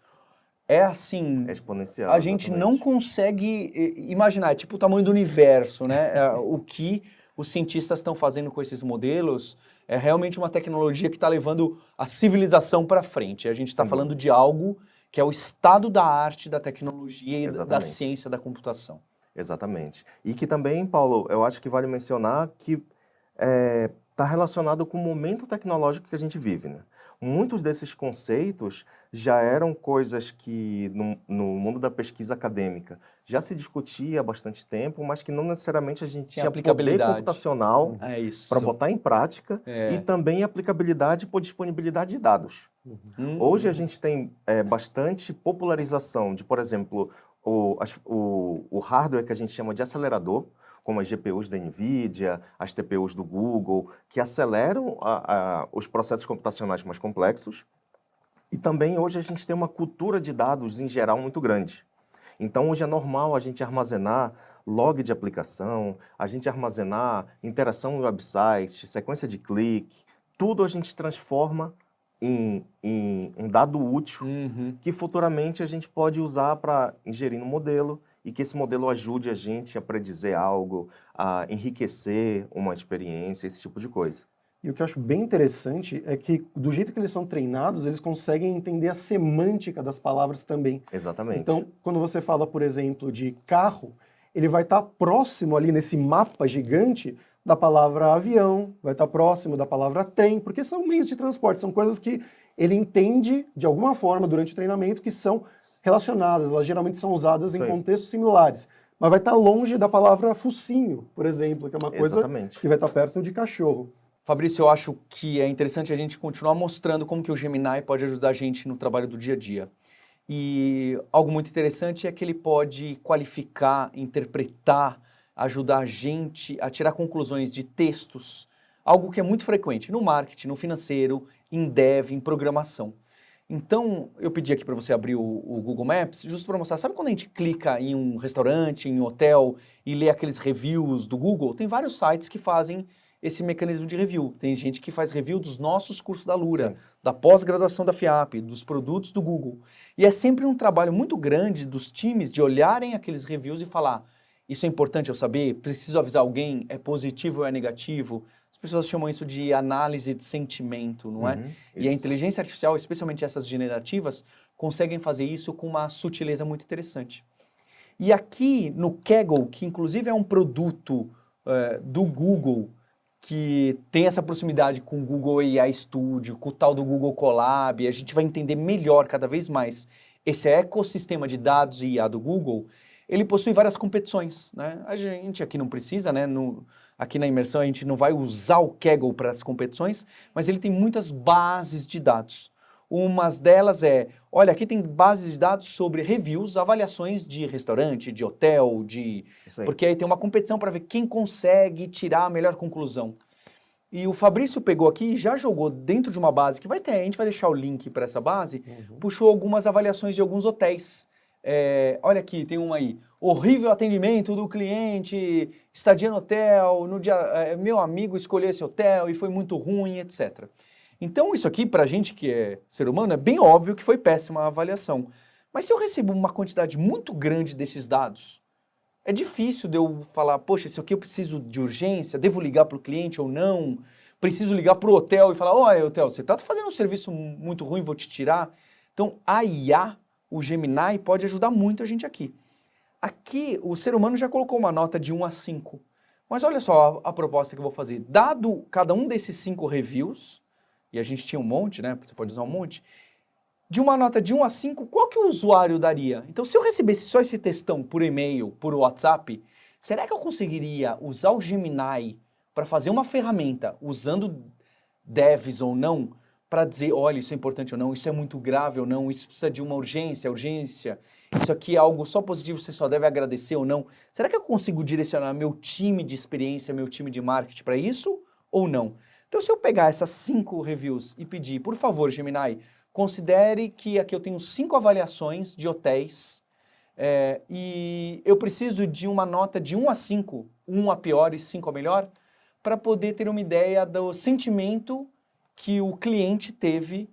Speaker 2: é assim...
Speaker 3: É exponencial.
Speaker 2: A gente não consegue imaginar, é tipo o tamanho do universo, né? O que os cientistas estão fazendo com esses modelos é realmente uma tecnologia que está levando a civilização para frente. A gente está falando de algo que é o estado da arte, da tecnologia e da ciência da computação.
Speaker 3: Exatamente. E que também, Paulo, eu acho que vale mencionar que está relacionado com o momento tecnológico que a gente vive, né? Muitos desses conceitos já eram coisas que no mundo da pesquisa acadêmica já se discutia há bastante tempo, mas que não necessariamente a gente tinha poder computacional para botar em prática e também aplicabilidade por disponibilidade de dados. Hoje a gente tem bastante popularização de, por exemplo, o hardware que a gente chama de acelerador, como as GPUs da NVIDIA, as TPUs do Google, que aceleram os processos computacionais mais complexos. E também hoje a gente tem uma cultura de dados em geral muito grande. Então hoje é normal a gente armazenar log de aplicação, a gente armazenar interação em website, sequência de clique, tudo a gente transforma em um dado útil que futuramente a gente pode usar para ingerir no modelo e que esse modelo ajude a gente a predizer algo, a enriquecer uma experiência, esse tipo de coisa.
Speaker 4: E o que eu acho bem interessante é que, do jeito que eles são treinados, eles conseguem entender a semântica das palavras também.
Speaker 3: Exatamente.
Speaker 4: Então, quando você fala, por exemplo, de carro, ele vai estar próximo ali nesse mapa gigante da palavra avião, vai estar próximo da palavra trem, porque são meios de transporte, são coisas que ele entende de alguma forma durante o treinamento que são relacionadas, elas geralmente são usadas em contextos similares, mas vai estar longe da palavra focinho, por exemplo, que é uma coisa que vai estar perto de cachorro.
Speaker 2: Fabrício, eu acho que é interessante a gente continuar mostrando como que o Gemini pode ajudar a gente no trabalho do dia a dia. E algo muito interessante é que ele pode qualificar, interpretar, ajudar a gente a tirar conclusões de textos, algo que é muito frequente no marketing, no financeiro, em dev, em programação. Então, eu pedi aqui para você abrir o Google Maps, justo para mostrar, sabe quando a gente clica em um restaurante, em um hotel, e lê aqueles reviews do Google? Tem vários sites que fazem esse mecanismo de review. Tem gente que faz review dos nossos cursos da Alura, da pós-graduação da FIAP, dos produtos do Google. E é sempre um trabalho muito grande dos times de olharem aqueles reviews e falar: isso é importante eu saber? Preciso avisar alguém? É positivo ou é negativo? As pessoas chamam isso de análise de sentimento, não é? E a inteligência artificial, especialmente essas generativas, conseguem fazer isso com uma sutileza muito interessante. E aqui no Kaggle, que inclusive é um produto do Google, que tem essa proximidade com o Google AI Studio, com o tal do Google Colab, e a gente vai entender melhor cada vez mais esse ecossistema de dados e IA do Google. Ele possui várias competições, né? A gente aqui não precisa, né? Aqui na imersão a gente não vai usar o Kaggle para as competições, mas ele tem muitas bases de dados. Umas delas olha, aqui tem bases de dados sobre reviews, avaliações de restaurante, de hotel, porque aí tem uma competição para ver quem consegue tirar a melhor conclusão. E o Fabrício pegou aqui e já jogou dentro de uma base que vai ter, a gente vai deixar o link para essa base, puxou algumas avaliações de alguns hotéis. Olha aqui, tem uma aí. Horrível atendimento do cliente, estadia no hotel, no dia, meu amigo escolheu esse hotel e foi muito ruim, etc. Então isso aqui, pra gente que é ser humano, é bem óbvio que foi péssima a avaliação. Mas se eu recebo uma quantidade muito grande desses dados, é difícil de eu falar, poxa, isso aqui eu preciso de urgência, devo ligar para o cliente ou não? Preciso ligar para o hotel e falar, olha, hotel, você está fazendo um serviço muito ruim, vou te tirar. Então a IA, o Gemini, pode ajudar muito a gente aqui. Aqui, o ser humano já colocou uma nota de 1 a 5. Mas olha só a proposta que eu vou fazer. Dado cada um desses 5 reviews, e a gente tinha um monte, né? Você pode usar um monte. De uma nota de 1 a 5, qual que o usuário daria? Então, se eu recebesse só esse textão por e-mail, por WhatsApp, será que eu conseguiria usar o Gemini para fazer uma ferramenta, usando devs ou não, para dizer, olha, isso é importante ou não, isso é muito grave ou não, isso precisa de uma urgência, isso aqui é algo só positivo, você só deve agradecer ou não. Será que eu consigo direcionar meu time de experiência, meu time de marketing para isso ou não? Então, se eu pegar essas 5 reviews e pedir, por favor, Gemini, considere que aqui eu tenho 5 avaliações de hotéis e eu preciso de uma nota de 1 a 5, 1 a pior e 5 a melhor, para poder ter uma ideia do sentimento que o cliente teve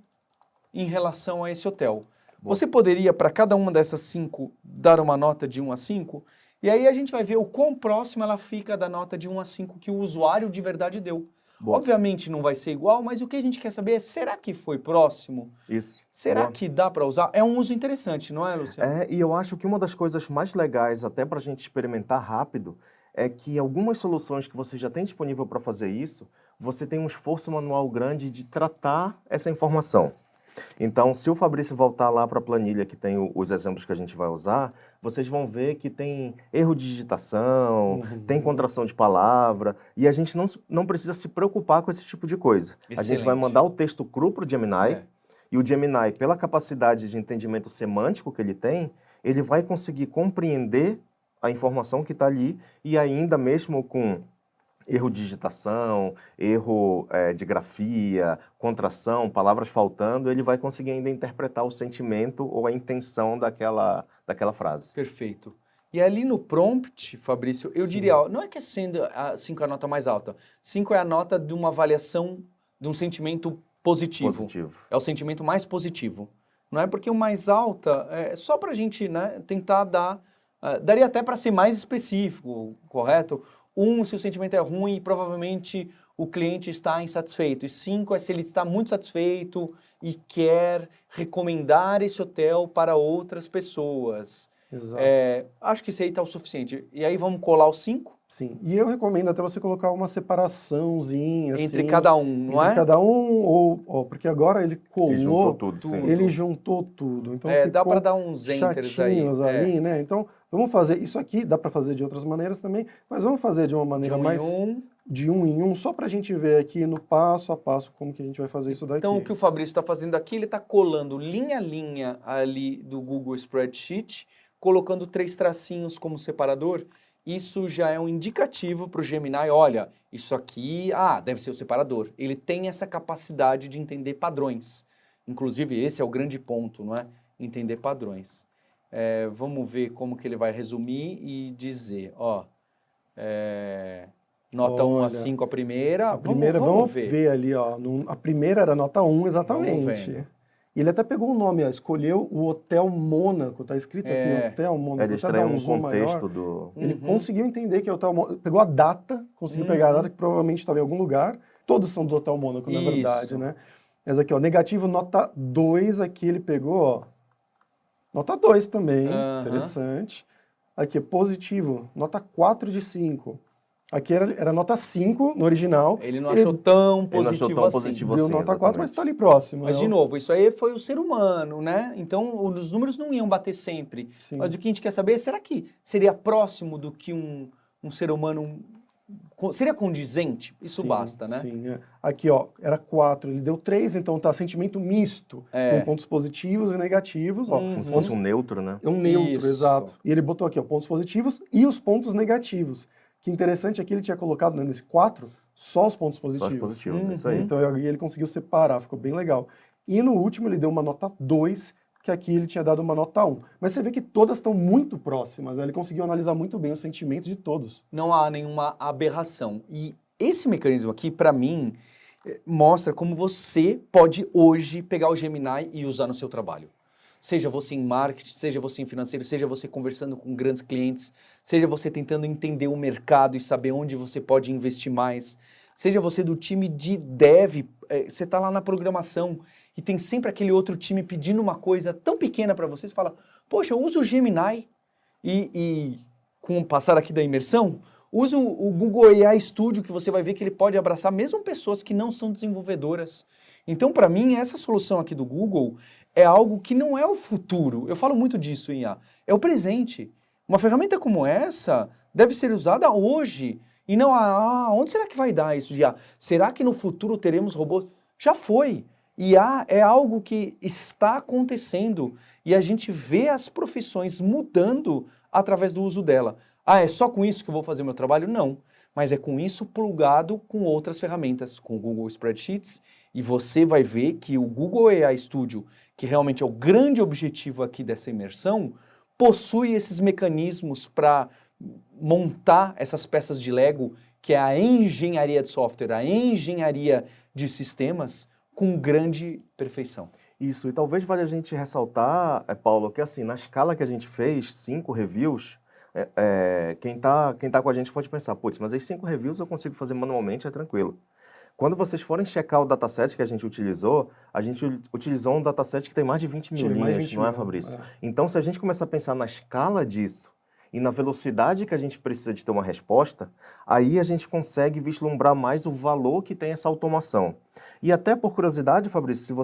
Speaker 2: em relação a esse hotel. Boa. Você poderia, para cada uma dessas 5, dar uma nota de 1 a 5? E aí a gente vai ver o quão próximo ela fica da nota de 1 a 5 que o usuário de verdade deu. Boa. Obviamente não vai ser igual, mas o que a gente quer saber é, será que foi próximo?
Speaker 3: Isso.
Speaker 2: Será
Speaker 3: Boa.
Speaker 2: que dá para usar? É um uso interessante, não é, Luciano?
Speaker 3: E eu acho que uma das coisas mais legais, até para a gente experimentar rápido, é que algumas soluções que você já tem disponível para fazer isso, você tem um esforço manual grande de tratar essa informação. Então, se o Fabrício voltar lá para a planilha que tem os exemplos que a gente vai usar, vocês vão ver que tem erro de digitação, tem contração de palavra, e a gente não precisa se preocupar com esse tipo de coisa. Excelente. A gente vai mandar o texto cru para o Gemini, e o Gemini, pela capacidade de entendimento semântico que ele tem, ele vai conseguir compreender a informação que está ali, e ainda mesmo com erro de digitação, erro de grafia, contração, palavras faltando, ele vai conseguir ainda interpretar o sentimento ou a intenção daquela frase.
Speaker 2: Perfeito. E ali no prompt, Fabrício, eu diria, não é que sendo 5 é a nota mais alta, 5 é a nota de uma avaliação de um sentimento positivo.
Speaker 3: Positivo.
Speaker 2: É o sentimento mais positivo. Não é porque o mais alta é só para a gente, né, tentar dar... daria até para ser mais específico, correto? 1, se o sentimento é ruim, provavelmente o cliente está insatisfeito. E 5 é se ele está muito satisfeito e quer recomendar esse hotel para outras pessoas.
Speaker 4: Exato.
Speaker 2: Acho que isso aí está o suficiente. E aí vamos colar os 5?
Speaker 4: Sim. E eu recomendo até você colocar uma separaçãozinha,
Speaker 2: Entre
Speaker 4: assim,
Speaker 2: cada um, não
Speaker 4: entre
Speaker 2: é?
Speaker 4: cada um, ou porque agora ele colou,
Speaker 3: Ele juntou tudo, sim.
Speaker 4: ele juntou tudo. Então
Speaker 2: Dá
Speaker 4: ficou
Speaker 2: para dar uns enters aí.
Speaker 4: chatinhos ali, né? Então, vamos fazer isso aqui, dá para fazer de outras maneiras também, mas vamos fazer de uma maneira mais de um em um, só para a gente ver aqui no passo a passo como que a gente vai fazer isso daqui.
Speaker 2: Então, o que o Fabrício está fazendo aqui, ele está colando linha a linha ali do Google Spreadsheet, colocando 3 tracinhos como separador. Isso já é um indicativo para o Gemini, olha, isso aqui, deve ser o separador. Ele tem essa capacidade de entender padrões. Inclusive, esse é o grande ponto, não é? Entender padrões. Vamos ver como que ele vai resumir e dizer, nota 1 a 5 a primeira.
Speaker 4: A primeira, vamos ver ali, ó. A primeira era nota 1, exatamente.
Speaker 2: Vamos vendo.
Speaker 4: E ele até pegou o nome, ó, escolheu o Hotel Mônaco, tá escrito aqui, Hotel Mônaco.
Speaker 3: Ele extraiu um contexto do...
Speaker 4: Ele conseguiu entender que é o Hotel Mônaco, pegou a data, conseguiu pegar a data que provavelmente estava em algum lugar. Todos são do Hotel Mônaco, na verdade, né? Mas aqui, ó, negativo, nota 2, aqui ele pegou, ó, nota 2 também, interessante. Aqui, positivo, nota 4 de 5. Aqui era nota 5 no original.
Speaker 2: Ele não achou tão positivo assim.
Speaker 4: Deu nota 4, mas está ali próximo.
Speaker 2: Mas, de novo, isso aí foi o ser humano, né? Então, os números não iam bater sempre.
Speaker 4: Sim.
Speaker 2: Mas o que a gente quer saber é, será que seria próximo do que um ser humano... Seria condizente? Isso
Speaker 4: sim,
Speaker 2: basta, né?
Speaker 4: Sim, Aqui, ó, era 4, ele deu 3, então tá sentimento misto. Tem pontos positivos e negativos, ó.
Speaker 3: Como se fosse um neutro, né?
Speaker 4: É um neutro,
Speaker 2: Isso.
Speaker 4: exato. E ele botou aqui, ó, pontos positivos e os pontos negativos. Que interessante aqui, ele tinha colocado nesse 4 só os pontos positivos.
Speaker 3: Só os positivos, isso aí.
Speaker 4: Então aí ele conseguiu separar, ficou bem legal. E no último ele deu uma nota 2, que aqui ele tinha dado uma nota 1. Mas você vê que todas estão muito próximas, né? Ele conseguiu analisar muito bem os sentimentos de todos.
Speaker 2: Não há nenhuma aberração. E esse mecanismo aqui, para mim, mostra como você pode hoje pegar o Gemini e usar no seu trabalho. Seja você em marketing, seja você em financeiro, seja você conversando com grandes clientes, seja você tentando entender o mercado e saber onde você pode investir mais, seja você do time de dev, você está lá na programação e tem sempre aquele outro time pedindo uma coisa tão pequena para você, você fala, poxa, eu uso o Gemini e com o passar aqui da imersão, usa o Google AI Studio, que você vai ver que ele pode abraçar mesmo pessoas que não são desenvolvedoras. Então, para mim, essa solução aqui do Google é algo que não é o futuro. Eu falo muito disso em IA. É o presente. Uma ferramenta como essa deve ser usada hoje. E não, onde será que vai dar isso de IA? Será que no futuro teremos robôs? Já foi. IA é algo que está acontecendo. E a gente vê as profissões mudando através do uso dela. É só com isso que eu vou fazer meu trabalho? Não. Mas é com isso plugado com outras ferramentas, com o Google Spreadsheets. E você vai ver que o Google AI Studio, que realmente é o grande objetivo aqui dessa imersão, possui esses mecanismos para montar essas peças de Lego, que é a engenharia de software, a engenharia de sistemas, com grande perfeição.
Speaker 3: Isso, e talvez valha a gente ressaltar, Paulo, que assim, na escala que a gente fez, 5 reviews, quem tá com a gente pode pensar, putz, mas as 5 reviews eu consigo fazer manualmente, é tranquilo. Quando vocês forem checar o dataset que a gente utilizou um dataset que tem mais de 20 mil linhas, não é, Fabrício? Então, se a gente começar a pensar na escala disso e na velocidade que a gente precisa de ter uma resposta, aí a gente consegue vislumbrar mais o valor que tem essa automação. E até por curiosidade, Fabrício,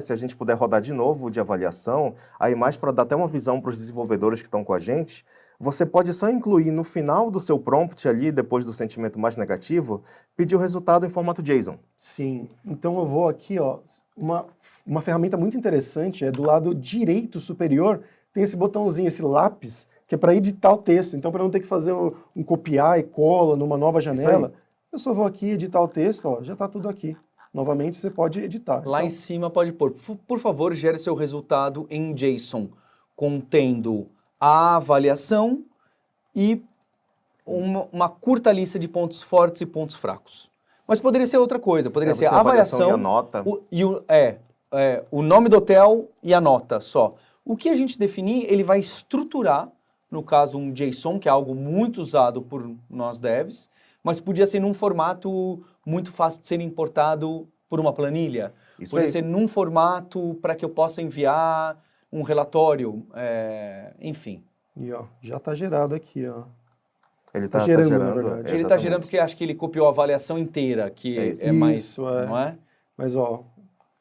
Speaker 3: se a gente puder rodar de novo de avaliação, aí mais para dar até uma visão para os desenvolvedores que estão com a gente, você pode só incluir no final do seu prompt ali, depois do sentimento mais negativo, pedir o resultado em formato JSON.
Speaker 4: Sim, então eu vou aqui, ó, uma ferramenta muito interessante, do lado direito superior, tem esse botãozinho, esse lápis, que é para editar o texto. Então, para não ter que fazer um copiar e cola numa nova janela, eu só vou aqui editar o texto, ó, já está tudo aqui. Novamente, você pode editar.
Speaker 2: Lá em cima pode pôr, por favor, gere seu resultado em JSON, contendo a avaliação e uma curta lista de pontos fortes e pontos fracos. Mas poderia ser outra coisa, poderia ser a
Speaker 3: avaliação
Speaker 2: avaliação
Speaker 3: e a nota.
Speaker 2: o nome do hotel e a nota só. O que a gente definir, ele vai estruturar, no caso um JSON, que é algo muito usado por nós devs, mas podia ser num formato muito fácil de ser importado por uma planilha.
Speaker 3: Isso
Speaker 2: podia
Speaker 3: aí.
Speaker 2: ser num formato para que eu possa enviar um relatório, enfim.
Speaker 4: E ó, já está gerado aqui, ó.
Speaker 3: Ele
Speaker 4: Tá
Speaker 3: está
Speaker 4: gerando,
Speaker 3: gerando,
Speaker 4: na verdade.
Speaker 2: Ele está
Speaker 3: exatamente.
Speaker 2: gerando porque acho que ele copiou a avaliação inteira, que
Speaker 3: É isso.
Speaker 2: é mais,
Speaker 4: Isso, é.
Speaker 2: não é?
Speaker 4: Mas ó,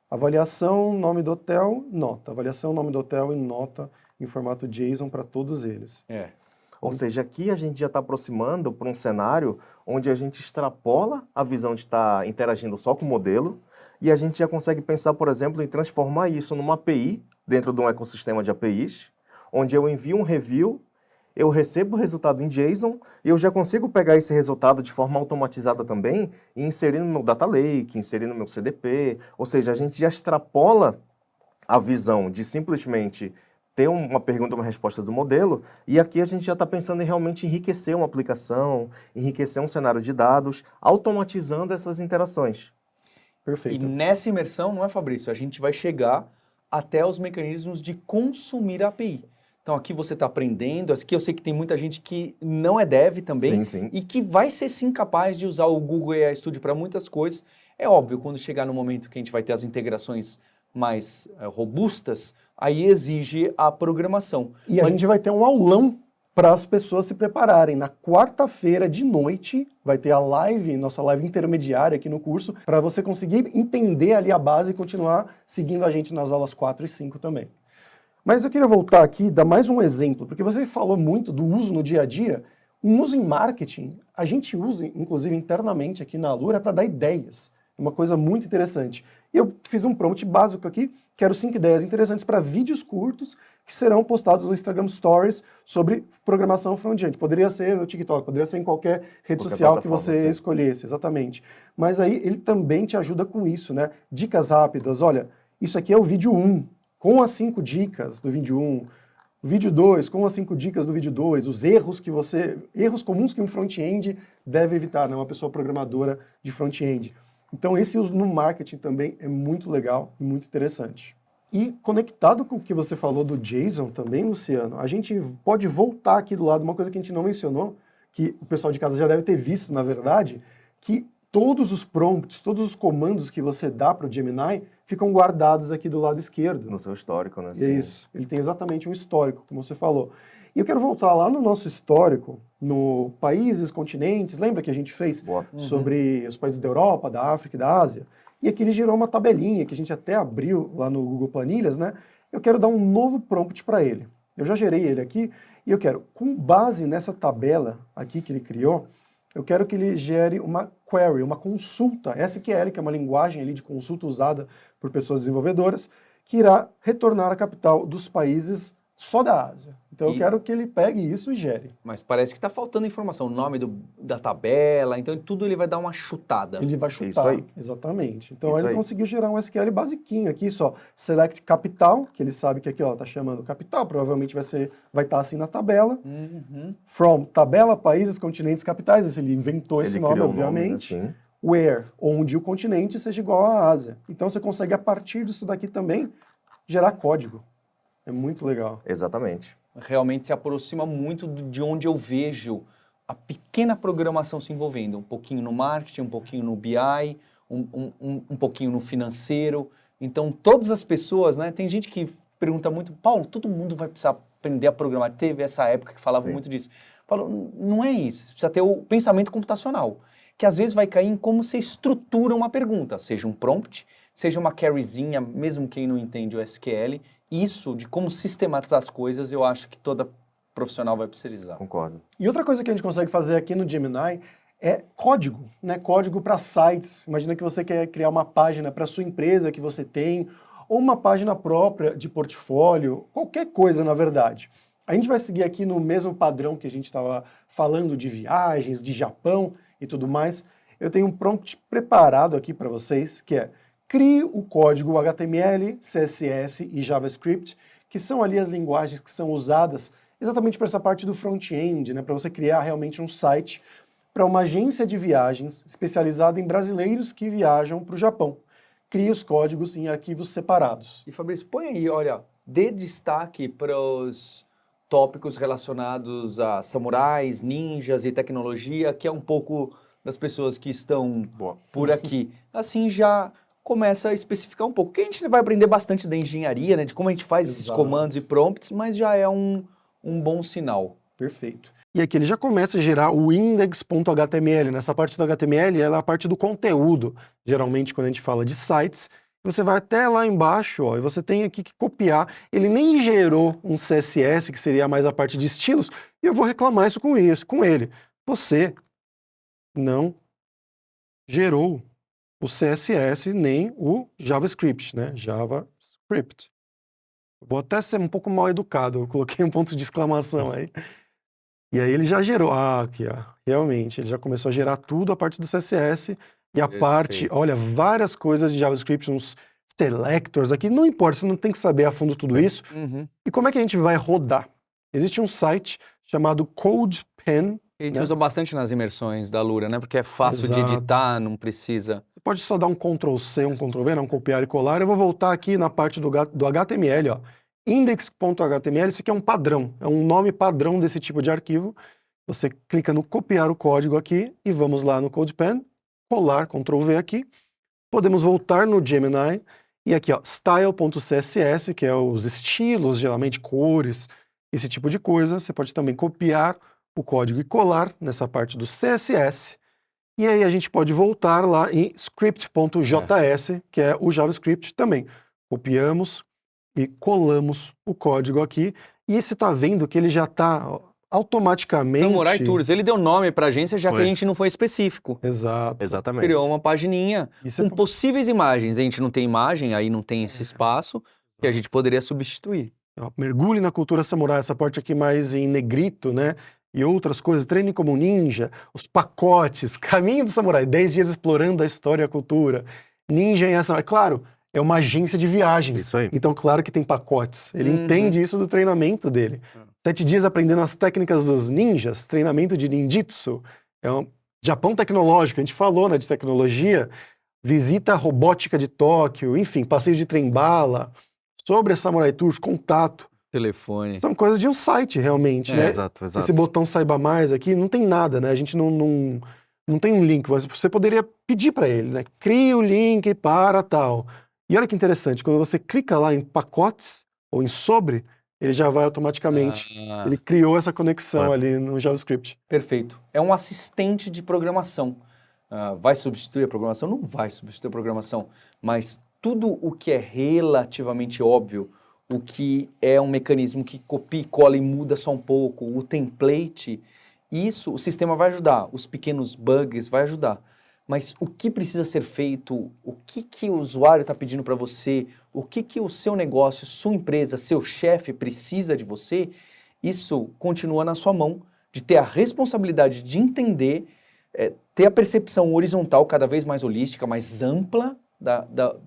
Speaker 4: avaliação, nome do hotel, nota. Avaliação, nome do hotel e nota em formato JSON para todos eles.
Speaker 2: É.
Speaker 3: Ou seja, aqui a gente já está aproximando para um cenário onde a gente extrapola a visão de estar interagindo só com o modelo e a gente já consegue pensar, por exemplo, em transformar isso numa API dentro de um ecossistema de APIs, onde eu envio um review, eu recebo o resultado em JSON e eu já consigo pegar esse resultado de forma automatizada também e inserir no meu Data Lake, inserir no meu CDP. Ou seja, a gente já extrapola a visão de simplesmente ter uma pergunta e uma resposta do modelo, e aqui a gente já está pensando em realmente enriquecer uma aplicação, enriquecer um cenário de dados, automatizando essas interações.
Speaker 2: E
Speaker 4: Perfeito.
Speaker 2: nessa imersão, não é, Fabrício? A gente vai chegar até os mecanismos de consumir a API. Então aqui você está aprendendo, aqui eu sei que tem muita gente que não é dev também,
Speaker 3: Sim, sim.
Speaker 2: e que vai ser sim capaz de usar o Google AI Studio para muitas coisas. É óbvio, quando chegar no momento que a gente vai ter as integrações mais robustas, aí exige a programação.
Speaker 4: E a gente vai ter um aulão para as pessoas se prepararem. Na quarta-feira de noite vai ter a live, nossa live intermediária aqui no curso, para você conseguir entender ali a base e continuar seguindo a gente nas aulas 4 e 5 também. Mas eu queria voltar aqui e dar mais um exemplo, porque você falou muito do uso no dia a dia. O uso em marketing, a gente usa, inclusive internamente aqui na Alura, para dar ideias. É uma coisa muito interessante. E eu fiz um prompt básico aqui, quero 5 ideias interessantes para vídeos curtos que serão postados no Instagram Stories sobre programação front-end. Poderia ser no TikTok, poderia ser em qualquer rede
Speaker 3: Qualquer
Speaker 4: social que
Speaker 3: plataforma,
Speaker 4: você
Speaker 3: sim.
Speaker 4: escolhesse, exatamente. Mas aí ele também te ajuda com isso, né? Dicas rápidas, olha, isso aqui é o vídeo 1, com as 5 dicas do vídeo 1. Vídeo 2, com as 5 dicas do vídeo 2, os erros comuns que um front-end deve evitar, né? Uma pessoa programadora de front-end. Então esse uso no marketing também é muito legal e muito interessante. E conectado com o que você falou do JSON também, Luciano, a gente pode voltar aqui do lado, uma coisa que a gente não mencionou, que o pessoal de casa já deve ter visto, na verdade, que todos os prompts, todos os comandos que você dá para o Gemini ficam guardados aqui do lado esquerdo.
Speaker 3: No seu histórico, né?
Speaker 4: É isso, ele tem exatamente um histórico, como você falou. E eu quero voltar lá no nosso histórico, no países, continentes, lembra que a gente fez
Speaker 3: Boa.
Speaker 4: sobre os países da Europa, da África e da Ásia? E aqui ele gerou uma tabelinha que a gente até abriu lá no Google Planilhas, né? Eu quero dar um novo prompt para ele. Eu já gerei ele aqui e eu quero, com base nessa tabela aqui que ele criou, eu quero que ele gere uma query, uma consulta, SQL, que é uma linguagem ali de consulta usada por pessoas desenvolvedoras, que irá retornar a capital dos países só da Ásia. Então eu quero que ele pegue isso e gere.
Speaker 2: Mas parece que está faltando informação, o nome da tabela, então tudo ele vai dar uma chutada.
Speaker 4: Ele vai
Speaker 3: Isso
Speaker 4: chutar,
Speaker 3: aí.
Speaker 4: exatamente. Então
Speaker 3: Isso
Speaker 4: ele
Speaker 3: aí.
Speaker 4: conseguiu gerar um SQL basiquinho aqui, só select capital, que ele sabe que aqui ó, tá chamando capital, provavelmente vai estar assim na tabela. From tabela, países, continentes, capitais, ele inventou esse
Speaker 3: Ele
Speaker 4: nome,
Speaker 3: criou o nome,
Speaker 4: obviamente.
Speaker 3: né? Sim.
Speaker 4: Where, onde o continente seja igual à Ásia. Então você consegue, a partir disso daqui também, gerar código. É muito legal.
Speaker 3: Exatamente.
Speaker 2: Realmente se aproxima muito de onde eu vejo a pequena programação se envolvendo. Um pouquinho no marketing, um pouquinho no BI, um pouquinho no financeiro. Então, todas as pessoas, né? Tem gente que pergunta muito, Paulo, todo mundo vai precisar aprender a programar. Teve essa época que falava
Speaker 3: Sim.
Speaker 2: muito disso. Paulo, não é isso. Você precisa ter o pensamento computacional, que às vezes vai cair em como você estrutura uma pergunta, seja um prompt, seja uma queryzinha, mesmo quem não entende o SQL. Isso de como sistematizar as coisas, eu acho que toda profissional vai precisar.
Speaker 3: Concordo.
Speaker 4: E outra coisa que a gente consegue fazer aqui no Gemini é código, né? Código para sites. Imagina que você quer criar uma página para sua empresa que você tem, ou uma página própria de portfólio, qualquer coisa, na verdade. A gente vai seguir aqui no mesmo padrão que a gente estava falando de viagens, de Japão e tudo mais. Eu tenho um prompt preparado aqui para vocês, que é: crie o código HTML, CSS e JavaScript, que são ali as linguagens que são usadas exatamente para essa parte do front-end, né, para você criar realmente um site, para uma agência de viagens especializada em brasileiros que viajam para o Japão. Cria os códigos em arquivos separados.
Speaker 2: E Fabrício, põe aí, olha, dê destaque para os tópicos relacionados a samurais, ninjas e tecnologia, que é um pouco das pessoas que estão por aqui. Assim já começa a especificar um pouco, porque a gente vai aprender bastante da engenharia, né, de como a gente faz esses comandos e prompts, mas já é um bom sinal.
Speaker 4: Perfeito. E aqui ele já começa a gerar o index.html. Nessa parte do HTML, ela é a parte do conteúdo. Geralmente, quando a gente fala de sites, você vai até lá embaixo, ó, e você tem aqui que copiar. Ele nem gerou um CSS, que seria mais a parte de estilos, e eu vou reclamar isso com ele. Você não gerou o CSS nem o JavaScript, né? JavaScript. Vou até ser um pouco mal educado, eu coloquei um ponto de exclamação aí. E aí ele já gerou, aqui ó, realmente, ele já começou a gerar tudo a parte do CSS e a parte, olha, várias coisas de JavaScript, uns selectors aqui, não importa, você não tem que saber a fundo tudo isso. E como é que a gente vai rodar? Existe um site chamado CodePen.
Speaker 2: A gente usa bastante nas imersões da Alura, né? Porque é fácil de editar, não precisa...
Speaker 4: Você pode só dar um Ctrl+C, um Ctrl+V, não copiar e colar. Eu vou voltar aqui na parte do HTML, ó. Index.html, isso aqui é um padrão, é um nome padrão desse tipo de arquivo. Você clica no copiar o código aqui e vamos lá no CodePen, colar, Ctrl+V aqui. Podemos voltar no Gemini e aqui, ó, style.css, que é os estilos, geralmente cores, esse tipo de coisa. Você pode também copiar o código e colar nessa parte do CSS. E aí a gente pode voltar lá em script.js, que é o JavaScript também. Copiamos e colamos o código aqui. E você está vendo que ele já está automaticamente...
Speaker 2: Samurai Tours, ele deu nome para a agência, já que a gente não foi específico.
Speaker 4: Exato.
Speaker 3: Exatamente.
Speaker 2: Criou uma pagininha com possíveis imagens. A gente não tem imagem, aí não tem esse espaço que a gente poderia substituir.
Speaker 4: Mergulhe na cultura samurai, essa parte aqui mais em negrito, né? E outras coisas, treine como ninja, os pacotes, caminho do samurai, 10 dias explorando a história e a cultura, ninja em ação. É claro, é uma agência de viagens.
Speaker 3: Isso aí.
Speaker 4: Então, claro que tem pacotes. Ele entende isso do treinamento dele. 7 dias aprendendo as técnicas dos ninjas, treinamento de ninjitsu. É um Japão tecnológico, a gente falou, né, de tecnologia. Visita a robótica de Tóquio, enfim, passeio de trem-bala, sobre a Samurai Tours, contato.
Speaker 2: Telefone.
Speaker 4: São coisas de um site, realmente, né?
Speaker 3: Exato.
Speaker 4: Esse botão saiba mais aqui, não tem nada, né? A gente não tem um link, mas você poderia pedir para ele, né? Crie o link para tal. E olha que interessante, quando você clica lá em pacotes ou em sobre, ele já vai automaticamente. Ele criou essa conexão ali no JavaScript.
Speaker 2: Perfeito. É um assistente de programação. Vai substituir a programação? Não vai substituir a programação, mas tudo o que é relativamente óbvio, o que é um mecanismo que copia e cola e muda só um pouco, o template, isso o sistema vai ajudar, os pequenos bugs vai ajudar. Mas o que precisa ser feito, o que o usuário está pedindo para você, o que o seu negócio, sua empresa, seu chefe precisa de você, isso continua na sua mão, de ter a responsabilidade de entender, ter a percepção horizontal cada vez mais holística, mais ampla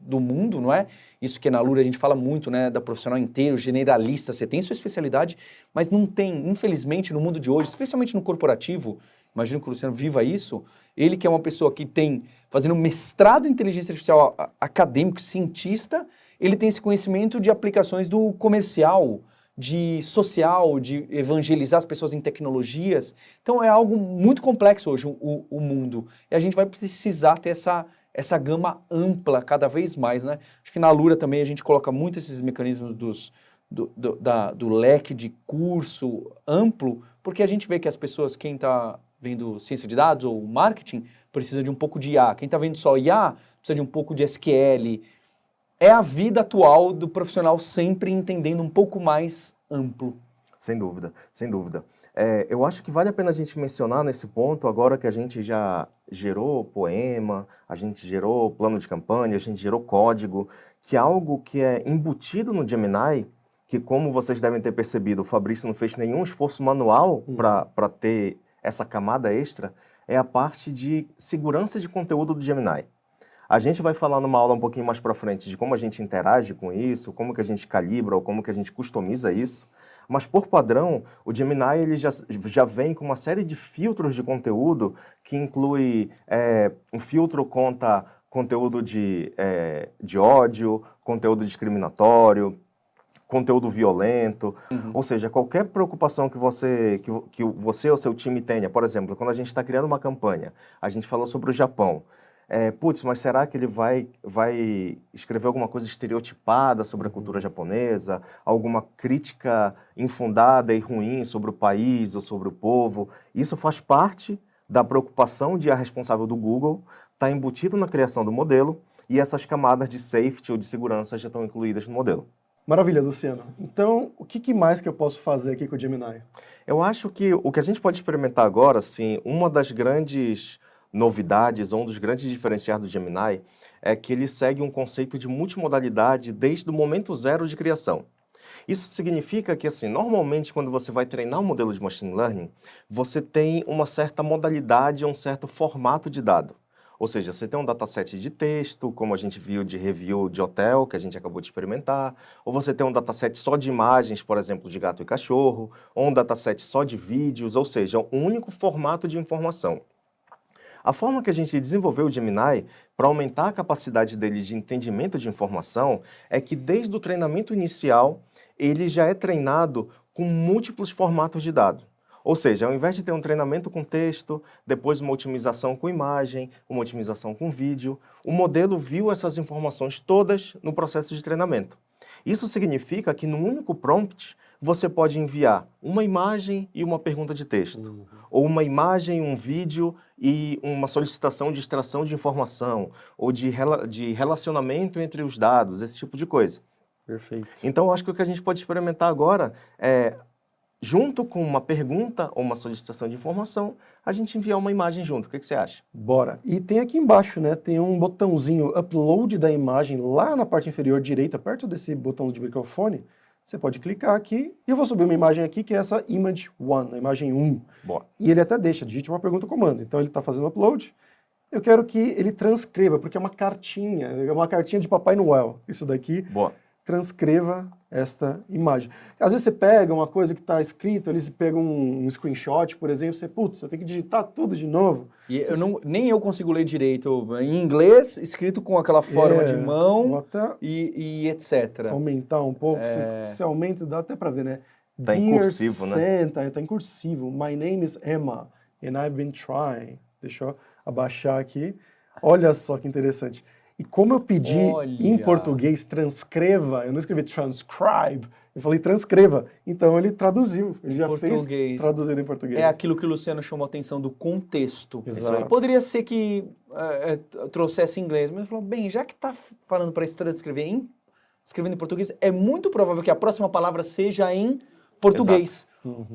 Speaker 2: do mundo, não é? Isso que na Alura a gente fala muito, né, da profissional inteiro, generalista, você tem sua especialidade, mas não tem, infelizmente, no mundo de hoje, especialmente no corporativo, imagino que o Luciano viva isso, ele que é uma pessoa que tem, fazendo mestrado em inteligência artificial acadêmico, cientista, ele tem esse conhecimento de aplicações do comercial, de social, de evangelizar as pessoas em tecnologias. Então é algo muito complexo hoje o mundo, e a gente vai precisar ter essa gama ampla cada vez mais, né? Acho que na Alura também a gente coloca muito esses mecanismos do leque de curso amplo, porque a gente vê que as pessoas, quem está vendo ciência de dados ou marketing, precisa de um pouco de IA. Quem está vendo só IA, precisa de um pouco de SQL. É a vida atual do profissional sempre entendendo um pouco mais amplo.
Speaker 3: Sem dúvida, sem dúvida. Eu acho que vale a pena a gente mencionar nesse ponto, agora que a gente já gerou poema, a gente gerou plano de campanha, a gente gerou código, que é algo que é embutido no Gemini, que como vocês devem ter percebido, o Fabrício não fez nenhum esforço manual para ter essa camada extra, é a parte de segurança de conteúdo do Gemini. A gente vai falar numa aula um pouquinho mais para frente de como a gente interage com isso, como que a gente calibra ou como que a gente customiza isso, Mas, por padrão, o Gemini ele já vem com uma série de filtros de conteúdo que inclui um filtro contra conteúdo de ódio, conteúdo discriminatório, conteúdo violento, ou seja, qualquer preocupação que você ou seu time tenha. Por exemplo, quando a gente está criando uma campanha, a gente falou sobre o Japão. Putz, mas será que ele vai escrever alguma coisa estereotipada sobre a cultura japonesa, alguma crítica infundada e ruim sobre o país ou sobre o povo? Isso faz parte da preocupação de a responsável do Google estar embutido na criação do modelo, e essas camadas de safety ou de segurança já estão incluídas no modelo.
Speaker 4: Maravilha, Luciano. Então, o que mais que eu posso fazer aqui com o Gemini?
Speaker 3: Eu acho que o que a gente pode experimentar agora, assim, uma das grandes novidades, ou um dos grandes diferenciais do Gemini, é que ele segue um conceito de multimodalidade desde o momento zero de criação. Isso significa que, assim, normalmente quando você vai treinar um modelo de machine learning, você tem uma certa modalidade, um certo formato de dado. Ou seja, você tem um dataset de texto, como a gente viu de review de hotel, que a gente acabou de experimentar, ou você tem um dataset só de imagens, por exemplo, de gato e cachorro, ou um dataset só de vídeos, ou seja, um único formato de informação. A forma que a gente desenvolveu o Gemini para aumentar a capacidade dele de entendimento de informação é que desde o treinamento inicial, ele já é treinado com múltiplos formatos de dado. Ou seja, ao invés de ter um treinamento com texto, depois uma otimização com imagem, uma otimização com vídeo, o modelo viu essas informações todas no processo de treinamento. Isso significa que no único prompt, você pode enviar uma imagem e uma pergunta de texto, ou uma imagem, um vídeo e uma solicitação de extração de informação, ou de relacionamento entre os dados, esse tipo de coisa.
Speaker 4: Perfeito.
Speaker 3: Então, eu acho que o que a gente pode experimentar agora é, junto com uma pergunta ou uma solicitação de informação, a gente enviar uma imagem junto. O que você acha?
Speaker 4: Bora. E tem aqui embaixo, né, tem um botãozinho upload da imagem lá na parte inferior direita, perto desse botão de microfone. Você pode clicar aqui e eu vou subir uma imagem aqui que é essa image 1, a imagem 1.
Speaker 3: Boa.
Speaker 4: E ele até deixa, digite uma pergunta ou comando. Então ele está fazendo upload. Eu quero que ele transcreva, porque é uma cartinha de Papai Noel. Isso daqui.
Speaker 3: Boa.
Speaker 4: Transcreva esta imagem. Às vezes você pega uma coisa que está escrita, ali você pega um screenshot, por exemplo, você, putz, eu tenho que digitar tudo de novo.
Speaker 2: E nem eu consigo ler direito em inglês, escrito com aquela forma de mão
Speaker 4: vou até
Speaker 2: e etc.
Speaker 4: aumentar um pouco, se aumenta, dá até para ver, né?
Speaker 3: Tá em cursivo, né?
Speaker 4: Tá em cursivo. My name is Emma and I've been trying. Deixa eu abaixar aqui. Olha só que interessante. E como eu pedi em português transcreva, eu não escrevi transcribe, eu falei transcreva. Então ele traduziu, ele já fez traduzido em português.
Speaker 2: É aquilo que o Luciano chamou a atenção do contexto.
Speaker 4: Exato.
Speaker 2: Poderia ser que trouxesse em inglês, mas ele falou, bem, já que está falando para transcrever escrevendo em português, é muito provável que a próxima palavra seja em português.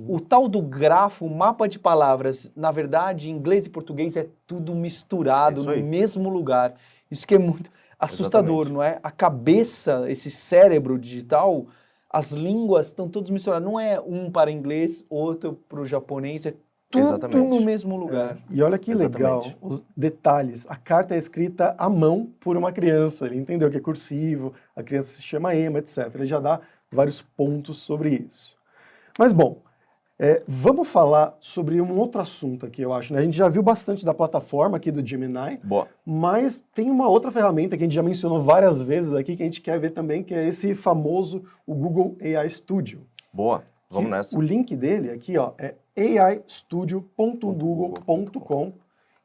Speaker 2: O tal do grafo, o mapa de palavras, na verdade, inglês e português é tudo misturado no mesmo lugar. Isso que é muito assustador, não é? A cabeça, esse cérebro digital, as línguas estão todas misturadas. Não é um para inglês, outro para o japonês, é tudo no mesmo lugar.
Speaker 4: E olha que legal, os detalhes. A carta é escrita à mão por uma criança. Ele entendeu que é cursivo, a criança se chama Emma, etc. Ele já dá vários pontos sobre isso. Mas, bom, vamos falar sobre um outro assunto aqui, eu acho, né? A gente já viu bastante da plataforma aqui do Gemini, mas tem uma outra ferramenta que a gente já mencionou várias vezes aqui, que a gente quer ver também, que é esse famoso, o Google AI Studio.
Speaker 3: Boa, vamos nessa.
Speaker 4: O link dele aqui, ó, é aistudio.google.com,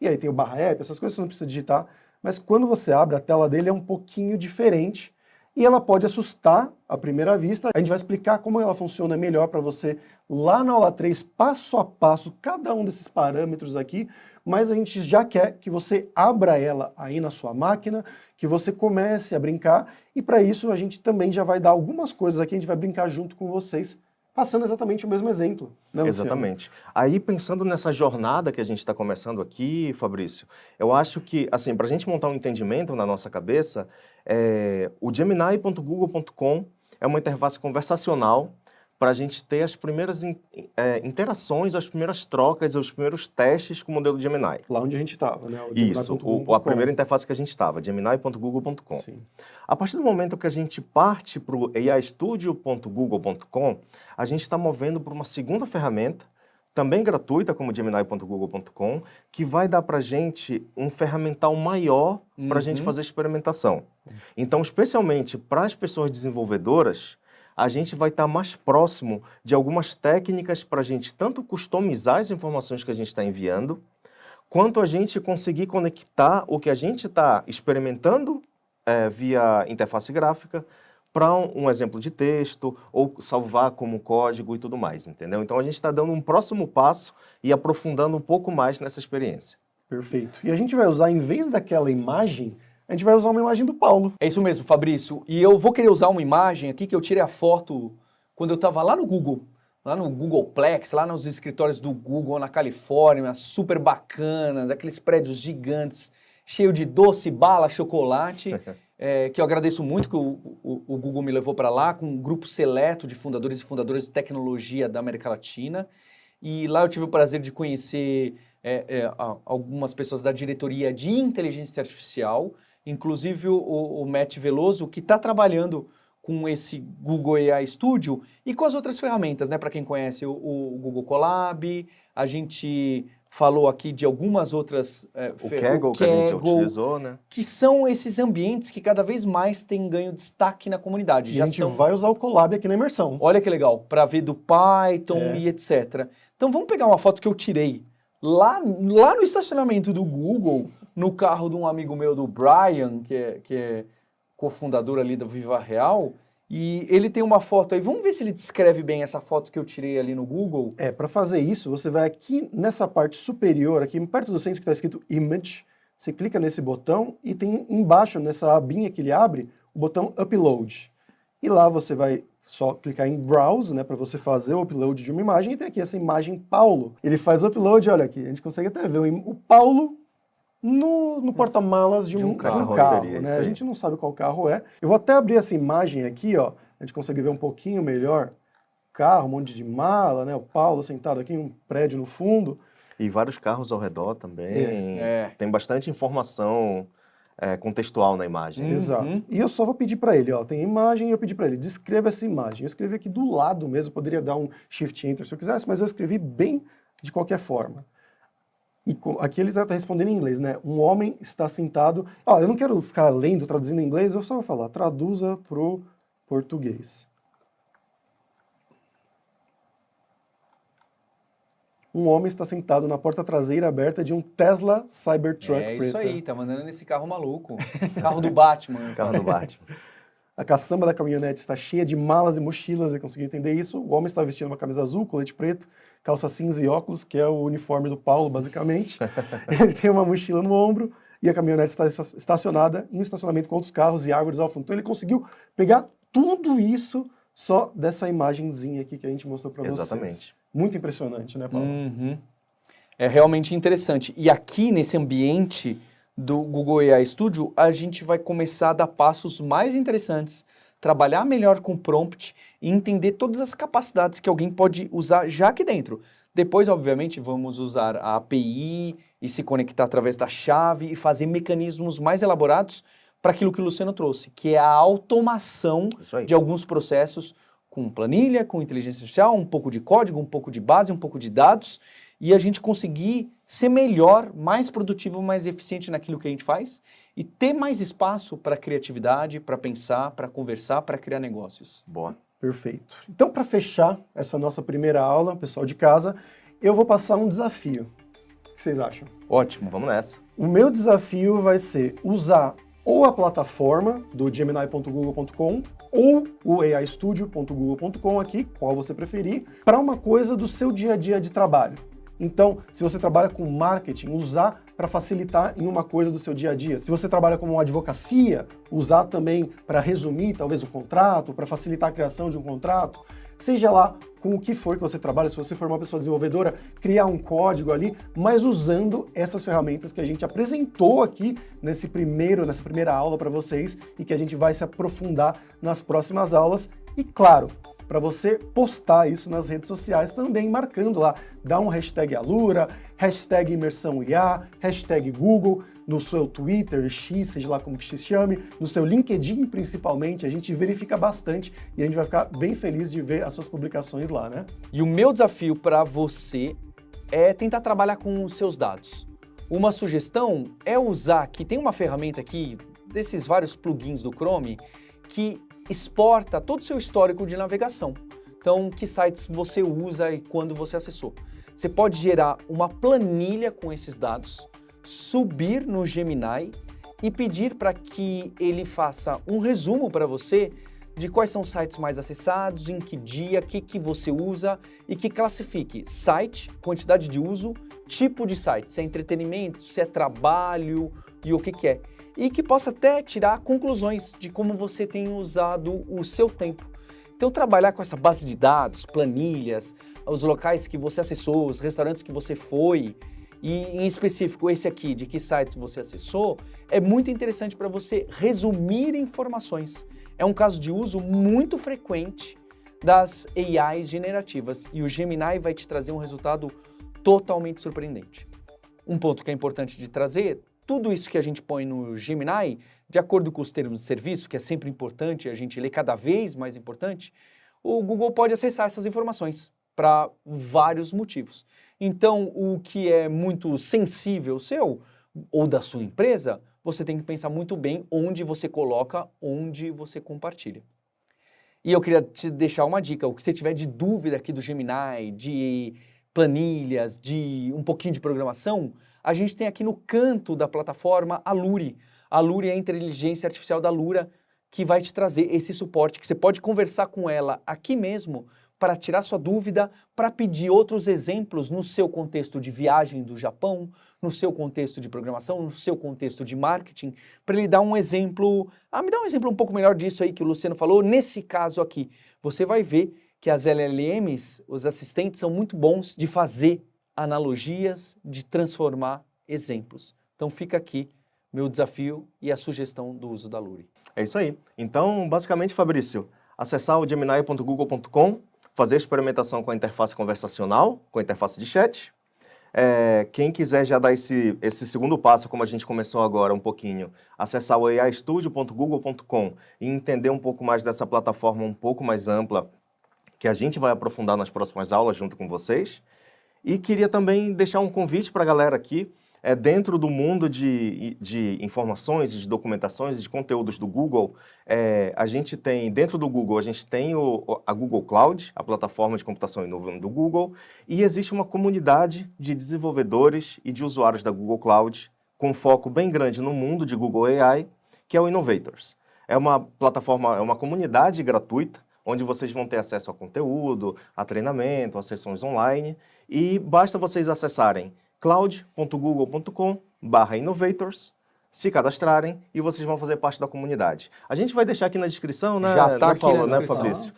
Speaker 4: e aí tem o /app, essas coisas você não precisa digitar, mas quando você abre, a tela dele é um pouquinho diferente, e ela pode assustar à primeira vista. A gente vai explicar como ela funciona melhor para você lá na aula 3, passo a passo, cada um desses parâmetros aqui, mas a gente já quer que você abra ela aí na sua máquina, que você comece a brincar, e para isso a gente também já vai dar algumas coisas aqui, a gente vai brincar junto com vocês, passando exatamente o mesmo exemplo. Né, Luciano?
Speaker 3: Exatamente. Aí, pensando nessa jornada que a gente está começando aqui, Fabrício, eu acho que, assim, para a gente montar um entendimento na nossa cabeça, o Gemini.google.com é uma interface conversacional para a gente ter as primeiras interações, as primeiras trocas, os primeiros testes com o modelo Gemini.
Speaker 4: Lá onde a gente estava, né?
Speaker 3: Isso, a primeira interface que a gente estava, gemini.google.com.
Speaker 4: Sim.
Speaker 3: A partir do momento que a gente parte para o aistudio.google.com, a gente está movendo para uma segunda ferramenta, também gratuita, como gemini.google.com, que vai dar para a gente um ferramental maior para a gente fazer experimentação. Então, especialmente para as pessoas desenvolvedoras, a gente vai estar mais próximo de algumas técnicas para a gente tanto customizar as informações que a gente está enviando, quanto a gente conseguir conectar o que a gente está experimentando via interface gráfica para um exemplo de texto, ou salvar como código e tudo mais, entendeu? Então a gente está dando um próximo passo e aprofundando um pouco mais nessa experiência.
Speaker 4: Perfeito. E a gente vai usar, em vez daquela imagem, a gente vai usar uma imagem do Paulo.
Speaker 2: É isso mesmo, Fabrício. E eu vou querer usar uma imagem aqui que eu tirei a foto quando eu estava lá no Googleplex, lá nos escritórios do Google na Califórnia, super bacanas, aqueles prédios gigantes, cheio de doce, bala, chocolate, que eu agradeço muito que o Google me levou para lá, com um grupo seleto de fundadores e fundadoras de tecnologia da América Latina. E lá eu tive o prazer de conhecer algumas pessoas da diretoria de inteligência artificial, inclusive o Matt Veloso, que está trabalhando com esse Google AI Studio e com as outras ferramentas, né? Para quem conhece o Google Colab, a gente falou aqui de algumas outras...
Speaker 3: o Kaggle que a gente utilizou, né?
Speaker 2: Que são esses ambientes que cada vez mais têm ganho destaque na comunidade.
Speaker 4: E a gente vai usar o Colab aqui na imersão.
Speaker 2: Olha que legal, para ver do Python e etc. Então vamos pegar uma foto que eu tirei lá no estacionamento do Google, no carro de um amigo meu, do Brian, que é cofundador ali da Viva Real, e ele tem uma foto aí. Vamos ver se ele descreve bem essa foto que eu tirei ali no Google.
Speaker 4: Para fazer isso, você vai aqui nessa parte superior, aqui perto do centro que está escrito Image, você clica nesse botão e tem embaixo, nessa abinha que ele abre, o botão Upload. E lá você vai só clicar em Browse, né, para você fazer o upload de uma imagem, e tem aqui essa imagem Paulo. Ele faz o upload, olha aqui, a gente consegue até ver o Paulo no porta-malas de um carro, né? A gente não sabe qual carro é. Eu vou até abrir essa imagem aqui, ó, a gente consegue ver um pouquinho melhor. Carro, um monte de mala, né? O Paulo sentado aqui em um prédio no fundo.
Speaker 3: E vários carros ao redor também. Tem bastante informação contextual na imagem.
Speaker 4: Exato. E eu só vou pedir para ele, ó, tem imagem, e eu pedi para ele, descreva essa imagem. Eu escrevi aqui do lado mesmo, poderia dar um Shift Enter se eu quisesse, mas eu escrevi bem de qualquer forma. E aqui ele está respondendo em inglês, né? Um homem está sentado... Ó, eu não quero ficar lendo, traduzindo em inglês, eu só vou falar, traduza pro português. Um homem está sentado na porta traseira aberta de um Tesla Cybertruck preta.
Speaker 2: É isso aí, tá mandando nesse carro maluco. Carro do Batman.
Speaker 3: Carro do Batman.
Speaker 4: A caçamba da caminhonete está cheia de malas e mochilas, eu consegui entender isso. O homem está vestindo uma camisa azul, colete preto, calça cinza e óculos, que é o uniforme do Paulo, basicamente. Ele tem uma mochila no ombro e a caminhonete está estacionada em um estacionamento com outros carros e árvores ao fundo. Então ele conseguiu pegar tudo isso só dessa imagenzinha aqui que a gente mostrou para vocês.
Speaker 3: Exatamente.
Speaker 4: Muito impressionante, né, Paulo?
Speaker 2: É realmente interessante. E aqui nesse ambiente do Google AI Studio, a gente vai começar a dar passos mais interessantes, trabalhar melhor com prompt e entender todas as capacidades que alguém pode usar já aqui dentro. Depois, obviamente, vamos usar a API e se conectar através da chave e fazer mecanismos mais elaborados para aquilo que o Luciano trouxe, que é a automação de alguns processos com planilha, com inteligência artificial, um pouco de código, um pouco de base, um pouco de dados, e a gente conseguir ser melhor, mais produtivo, mais eficiente naquilo que a gente faz e ter mais espaço para criatividade, para pensar, para conversar, para criar negócios.
Speaker 3: Boa.
Speaker 4: Perfeito. Então, para fechar essa nossa primeira aula, pessoal de casa, eu vou passar um desafio. O que vocês acham?
Speaker 2: Ótimo.
Speaker 3: Vamos nessa.
Speaker 4: O meu desafio vai ser usar ou a plataforma do gemini.google.com ou o aistudio.google.com aqui, qual você preferir, para uma coisa do seu dia a dia de trabalho. Então, se você trabalha com marketing, usar para facilitar em uma coisa do seu dia a dia. Se você trabalha com uma advocacia, usar também para resumir talvez o contrato, para facilitar a criação de um contrato. Seja lá com o que for que você trabalha, se você for uma pessoa desenvolvedora, criar um código ali, mas usando essas ferramentas que a gente apresentou aqui nessa primeira aula para vocês e que a gente vai se aprofundar nas próximas aulas. E claro, para você postar isso nas redes sociais também, marcando lá, dá um hashtag Alura, hashtag imersão IA, hashtag Google, no seu Twitter, X, seja lá como que se chame, no seu LinkedIn principalmente, a gente verifica bastante e a gente vai ficar bem feliz de ver as suas publicações lá, né?
Speaker 2: E o meu desafio para você é tentar trabalhar com os seus dados. Uma sugestão é usar, que tem uma ferramenta aqui, desses vários plugins do Chrome, que exporta todo o seu histórico de navegação. Então, que sites você usa e quando você acessou. Você pode gerar uma planilha com esses dados, subir no Gemini e pedir para que ele faça um resumo para você de quais são os sites mais acessados, em que dia, o que você usa e que classifique site, quantidade de uso, tipo de site, se é entretenimento, se é trabalho e o que é. E que possa até tirar conclusões de como você tem usado o seu tempo. Então, trabalhar com essa base de dados, planilhas, os locais que você acessou, os restaurantes que você foi, e em específico esse aqui, de que sites você acessou, é muito interessante para você resumir informações. É um caso de uso muito frequente das AIs generativas e o Gemini vai te trazer um resultado totalmente surpreendente. Um ponto que é importante de trazer, tudo isso que a gente põe no Gemini, de acordo com os termos de serviço, que é sempre importante, a gente lê cada vez mais importante, o Google pode acessar essas informações para vários motivos. Então, o que é muito sensível seu ou da sua empresa, você tem que pensar muito bem onde você coloca, onde você compartilha. E eu queria te deixar uma dica, o que você tiver de dúvida aqui do Gemini, de planilhas, de um pouquinho de programação, a gente tem aqui no canto da plataforma a Luri. A Luri é a inteligência artificial da Alura que vai te trazer esse suporte, que você pode conversar com ela aqui mesmo para tirar sua dúvida, para pedir outros exemplos no seu contexto de viagem do Japão, no seu contexto de programação, no seu contexto de marketing, para ele dar um exemplo, me dá um exemplo um pouco melhor disso aí que o Luciano falou, nesse caso aqui. Você vai ver que as LLMs, os assistentes, são muito bons de fazer analogias, de transformar exemplos. Então fica aqui meu desafio e a sugestão do uso da Luri.
Speaker 3: É isso aí. Então, basicamente, Fabrício, acessar o gemini.google.com, fazer a experimentação com a interface conversacional, com a interface de chat. Quem quiser já dar esse segundo passo, como a gente começou agora um pouquinho, acessar o aistudio.google.com e entender um pouco mais dessa plataforma um pouco mais ampla, que a gente vai aprofundar nas próximas aulas junto com vocês. E queria também deixar um convite para a galera aqui, dentro do mundo de informações, de documentações e de conteúdos do Google, a gente tem, dentro do Google, a gente tem a Google Cloud, a plataforma de computação em nuvem do Google, e existe uma comunidade de desenvolvedores e de usuários da Google Cloud, com foco bem grande no mundo de Google AI, que é o Innovators. É uma plataforma, é uma comunidade gratuita, onde vocês vão ter acesso a conteúdo, a treinamento, a sessões online, e basta vocês acessarem cloud.google.com/innovators, se cadastrarem e vocês vão fazer parte da comunidade. A gente vai deixar aqui na descrição, né?
Speaker 2: Já está aqui
Speaker 3: Paulo,
Speaker 2: na
Speaker 3: né, Fabrício?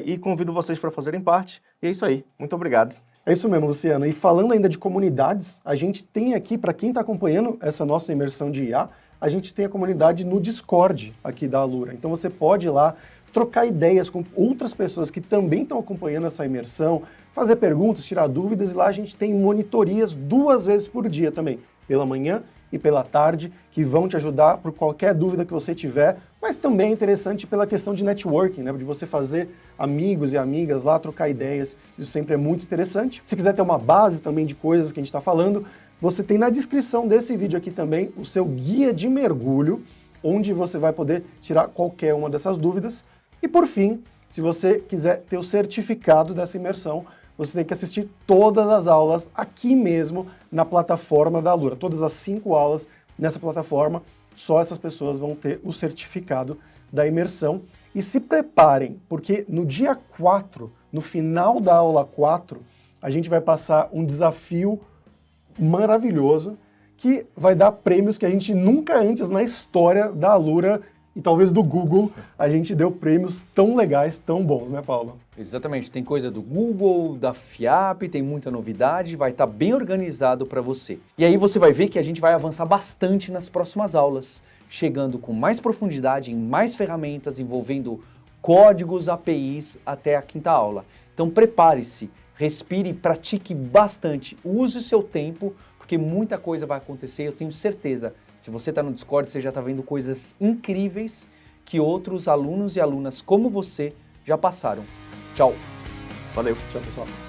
Speaker 3: E convido vocês para fazerem parte. E é isso aí. Muito obrigado.
Speaker 4: É isso mesmo, Luciano. E falando ainda de comunidades, a gente tem aqui, para quem está acompanhando essa nossa imersão de IA, a gente tem a comunidade no Discord aqui da Alura. Então você pode ir lá trocar ideias com outras pessoas que também estão acompanhando essa imersão, fazer perguntas, tirar dúvidas, e lá a gente tem monitorias 2 vezes por dia também, pela manhã e pela tarde, que vão te ajudar por qualquer dúvida que você tiver, mas também é interessante pela questão de networking, né, de você fazer amigos e amigas lá, trocar ideias, isso sempre é muito interessante. Se quiser ter uma base também de coisas que a gente está falando, você tem na descrição desse vídeo aqui também o seu guia de mergulho, onde você vai poder tirar qualquer uma dessas dúvidas. E por fim, se você quiser ter o certificado dessa imersão, você tem que assistir todas as aulas aqui mesmo na plataforma da Alura. Todas as 5 aulas nessa plataforma, só essas pessoas vão ter o certificado da imersão. E se preparem, porque no dia 4, no final da aula 4, a gente vai passar um desafio maravilhoso que vai dar prêmios que a gente nunca antes na história da Alura e talvez do Google, a gente deu prêmios tão legais, tão bons, né, Paulo?
Speaker 2: Exatamente, tem coisa do Google, da FIAP, tem muita novidade, vai estar bem organizado para você. E aí você vai ver que a gente vai avançar bastante nas próximas aulas, chegando com mais profundidade, em mais ferramentas, envolvendo códigos, APIs até a quinta aula. Então prepare-se, respire, pratique bastante, use o seu tempo, porque muita coisa vai acontecer, eu tenho certeza. Se você está no Discord, você já está vendo coisas incríveis que outros alunos e alunas como você já passaram. Tchau!
Speaker 3: Valeu.
Speaker 4: Tchau, pessoal.